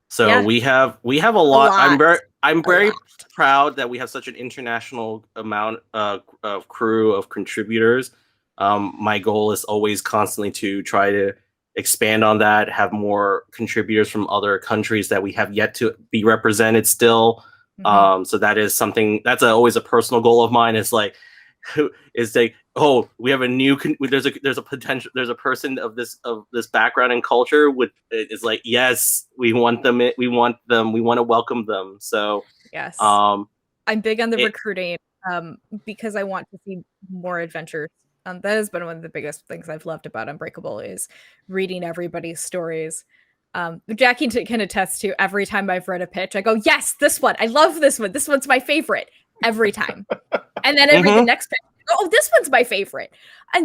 So we have a lot. I'm very proud that we have such an international amount of crew of contributors. My goal is always constantly to try to expand on that, have more contributors from other countries that we have yet to be represented still. So that is something that's always a personal goal of mine. It's like, oh, we have a new there's a person of this background and culture with it's like, yes, we want them, we want to welcome them. So yes, I'm big on the recruiting because I want to see more adventures. That has been one of the biggest things I've loved about Unbreakable is reading everybody's stories. Jacky can attest to every time I've read a pitch, I go, yes, this one, I love this one. This one's my favorite every time. And then I read the next pitch. Oh, this one's my favorite,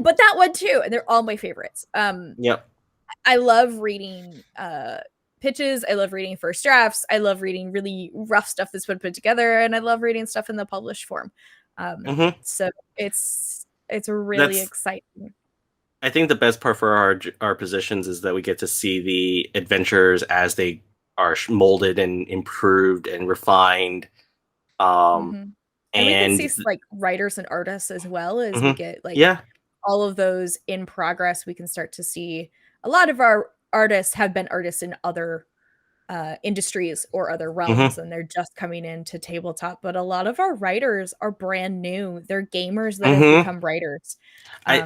but that one too, and they're all my favorites. Yep. I love reading pitches. I love reading first drafts. I love reading really rough stuff that's been put together, and I love reading stuff in the published form. So it's really exciting. I think the best part for our positions is that we get to see the adventures as they are molded and improved and refined. And we can see like writers and artists as well as we get like all of those in progress. We can start to see a lot of our artists have been artists in other industries or other realms, and they're just coming into tabletop. But a lot of our writers are brand new. They're gamers that have become writers.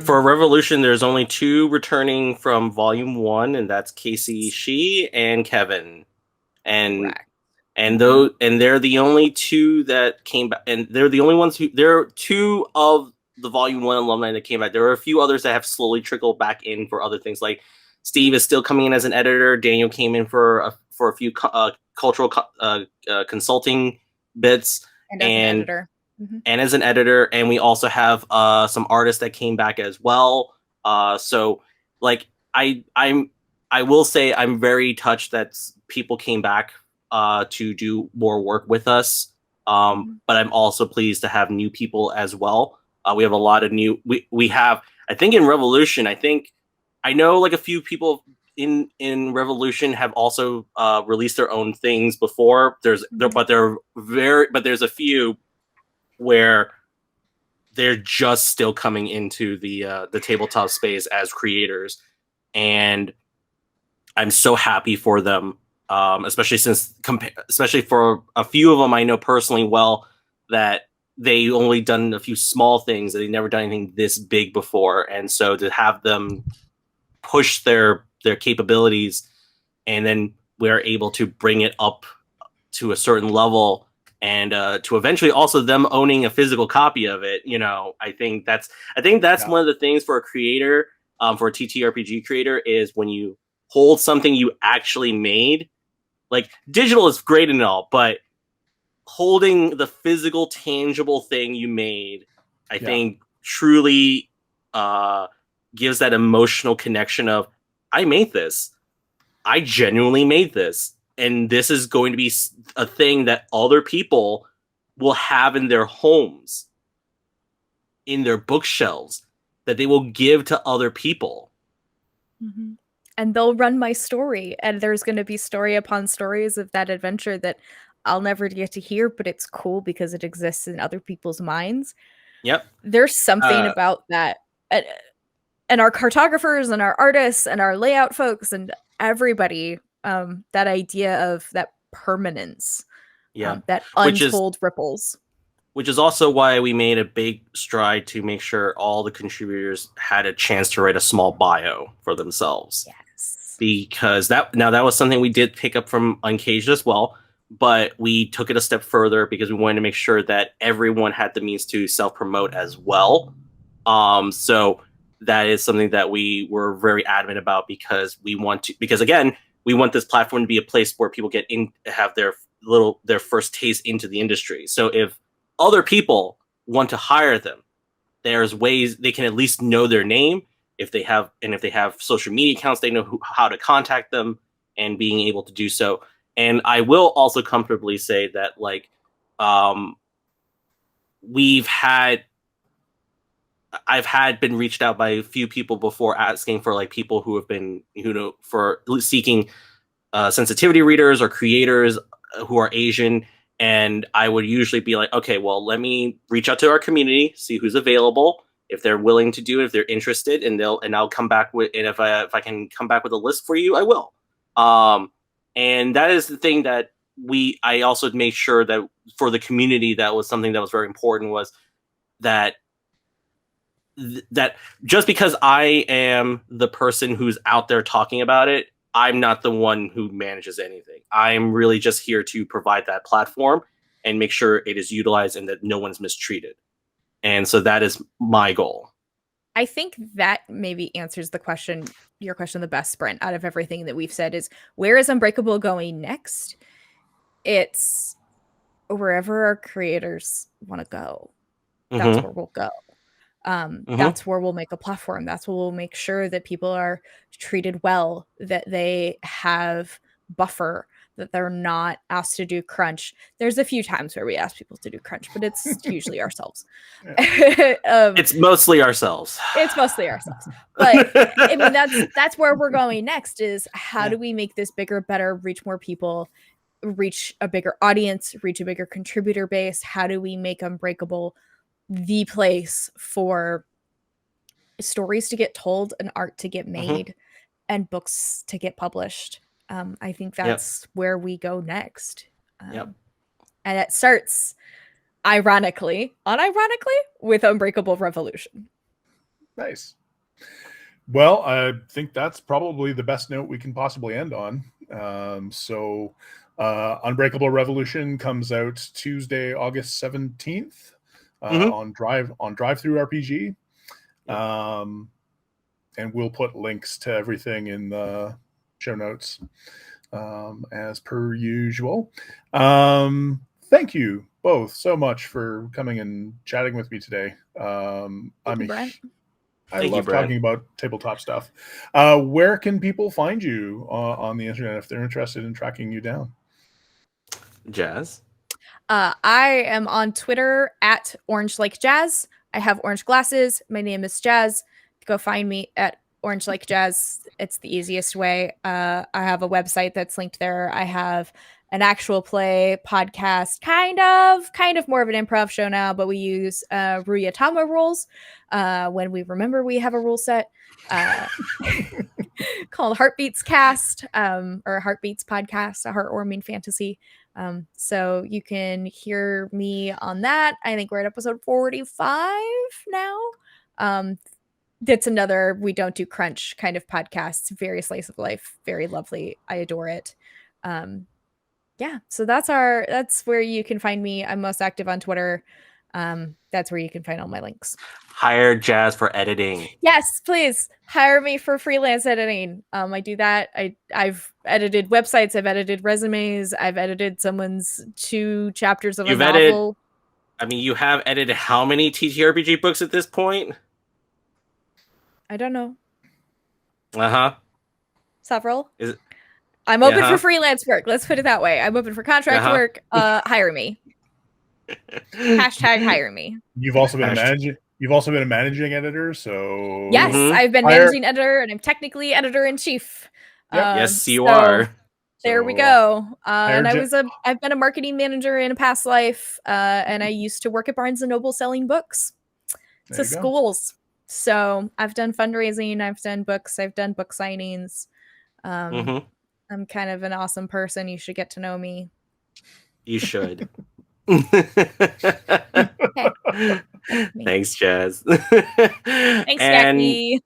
For Revolution, there's only 2 returning from Volume 1, and that's Casey Shee and Kevin. And they're the only 2 that came back, and they're the only ones there are 2 of the Volume 1 alumni that came back. There are a few others that have slowly trickled back in for other things. Like Steve is still coming in as an editor. Daniel came in for a few cultural consulting bits, and as an editor. And as an editor, and we also have some artists that came back as well. So like I will say I'm very touched that people came back to do more work with us. But I'm also pleased to have new people as well. We have a lot of new. We have, I think, in Revolution. I know like a few people in Revolution have also released their own things before. There's a few where they're just still coming into the tabletop space as creators, and I'm so happy for them. Especially for a few of them I know personally well, that they only done a few small things, that they never done anything this big before, and so to have them push their capabilities, and then we're able to bring it up to a certain level, and to eventually also them owning a physical copy of it. I think that's one of the things for a creator, for a TTRPG creator, is when you hold something you actually made. Like digital is great and all, but holding the physical, tangible thing you made, I think truly gives that emotional connection of, I made this. I genuinely made this. And this is going to be a thing that other people will have in their homes, in their bookshelves, that they will give to other people. And they'll run my story, and there's going to be story upon stories of that adventure that I'll never get to hear, but it's cool because it exists in other people's minds. Yep. There's something about that. And our cartographers and our artists and our layout folks and everybody, that idea of that permanence, that untold ripples. Which is also why we made a big stride to make sure all the contributors had a chance to write a small bio for themselves. Yes. Because that was something we did pick up from Uncaged as well, but we took it a step further because we wanted to make sure that everyone had the means to self-promote as well. So that is something that we were very adamant about, because we want this platform to be a place where people get in, have their first taste into the industry. So if other people want to hire them, there's ways they can at least know their name. If they have social media accounts, they know how to contact them, and being able to do so. And I will also comfortably say that, like, I've been reached out by a few people before asking for, like, people who have been, for seeking sensitivity readers or creators who are Asian. And I would usually be like, okay, well, let me reach out to our community, see who's available, if they're willing to do it, if they're interested, and I'll come back with, and if I can come back with a list for you, I will. And that is the thing that I also made sure that for the community, that was something that was very important, was that just because I am the person who's out there talking about it, I'm not the one who manages anything. I'm really just here to provide that platform and make sure it is utilized and that no one's mistreated. And so that is my goal. I think that maybe answers your question the best, Brent, out of everything that we've said, is where is Unbreakable going next? It's wherever our creators want to go. That's where we'll go. That's where we'll make a platform. That's where we'll make sure that people are treated well, that they have buffer, that they're not asked to do crunch. There's a few times where we ask people to do crunch, but it's usually ourselves. It's mostly ourselves. It's mostly ourselves. But I mean, that's where we're going next, is how do we make this bigger, better, reach more people, reach a bigger audience, reach a bigger contributor base? How do we make Unbreakable the place for stories to get told and art to get made and books to get published? I think that's where we go next. And it starts unironically, with Unbreakable Revolution. Nice. Well, I think that's probably the best note we can possibly end on. Unbreakable Revolution comes out Tuesday, August 17th on Drive-Thru RPG. And we'll put links to everything in the show notes as per usual. Thank you both so much for coming and chatting with me today. I love talking about tabletop stuff. Where can people find you on the internet if they're interested in tracking you down? Jazz? I am on Twitter at Orange Like Jazz. I have orange glasses. My name is Jazz. Go find me at Orange Like Jazz. It's the easiest way. I have a website that's linked there. I have an actual play podcast, kind of more of an improv show now, but we use Ruyatama rules when we remember we have a rule set called Heartbeats Cast or Heartbeats Podcast, a heartwarming fantasy. So you can hear me on that. I think we're at episode 45 now. That's another we don't do crunch kind of podcast. Very slice of life, very lovely. I adore it. So that's where you can find me. I'm most active on Twitter. That's where you can find all my links. Hire Jazz for editing. Yes, please hire me for freelance editing. I do that. I've edited websites. I've edited resumes. I've edited someone's 2 chapters of a novel. You have edited how many TTRPG books at this point? I don't know. Several. I'm open for freelance work. Let's put it that way. I'm open for contract work. Hire me. Hashtag hire me. You've also been a managing editor, so yes, I've been managing editor, and I'm technically editor-in-chief. Yes, you are. There we go. And I've been a marketing manager in a past life, and I used to work at Barnes & Noble selling books to schools. So I've done fundraising, I've done books, I've done book signings. I'm kind of an awesome person. You should get to know me. You should. Thanks, Jazz. Thanks, Jacky.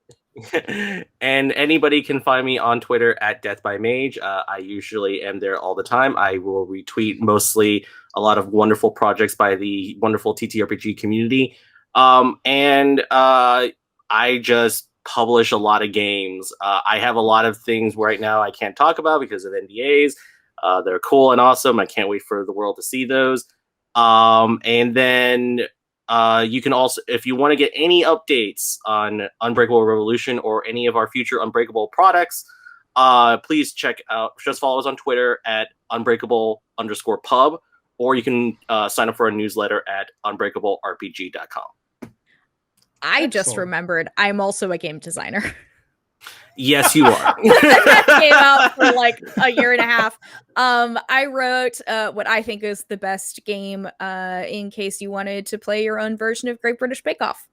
And anybody can find me on Twitter at DeathByMage. I usually am there all the time. I will retweet mostly a lot of wonderful projects by the wonderful TTRPG community. And I just publish a lot of games. I have a lot of things right now I can't talk about because of NDAs. They're cool and awesome. I can't wait for the world to see those. And then you can also, if you want to get any updates on Unbreakable Revolution or any of our future Unbreakable products, please just follow us on Twitter at unbreakable_pub, or you can sign up for a newsletter at unbreakablerpg.com. I just remembered I'm also a game designer. Yes, you are. That came out for like a year and a half. I wrote what I think is the best game in case you wanted to play your own version of Great British Bake Off.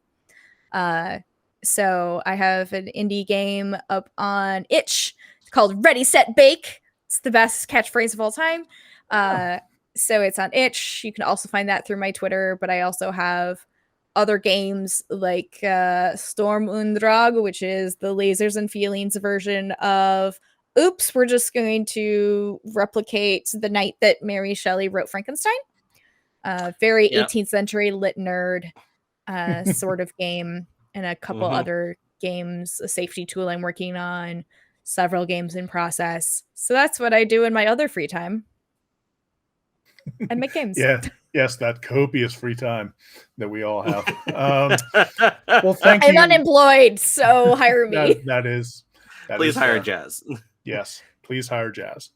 So I have an indie game up on itch. It's called Ready, Set, Bake. It's the best catchphrase of all time. So it's on itch. You can also find that through my Twitter, but I also have other games like Storm und Drag, which is the Lasers and Feelings version of oops, we're just going to replicate the night that Mary Shelley wrote Frankenstein. Very 18th century lit nerd sort of game, and a couple other games, a safety tool I'm working on, several games in process. So that's what I do in my other free time. I make games. Yeah. Yes, that copious free time that we all have. Well, thank I'm you. unemployed, so hire me. That is Please hire fair. Jazz. Yes, please hire Jazz.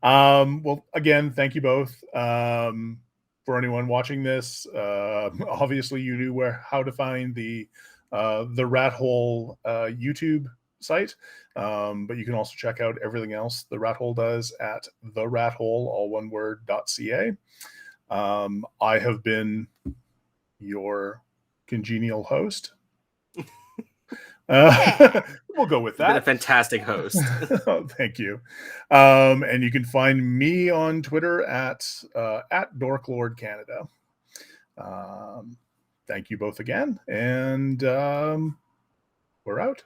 Well, again, thank you both. For anyone watching this, obviously you knew how to find the Rat Hole YouTube site, but you can also check out everything else the Rat Hole does at TheRatHole, all one word, .ca. I have been your congenial host. We'll go with You've been a that. fantastic host. Oh, thank you. And you can find me on Twitter at Dorklord Canada. Thank you both again, and we're out.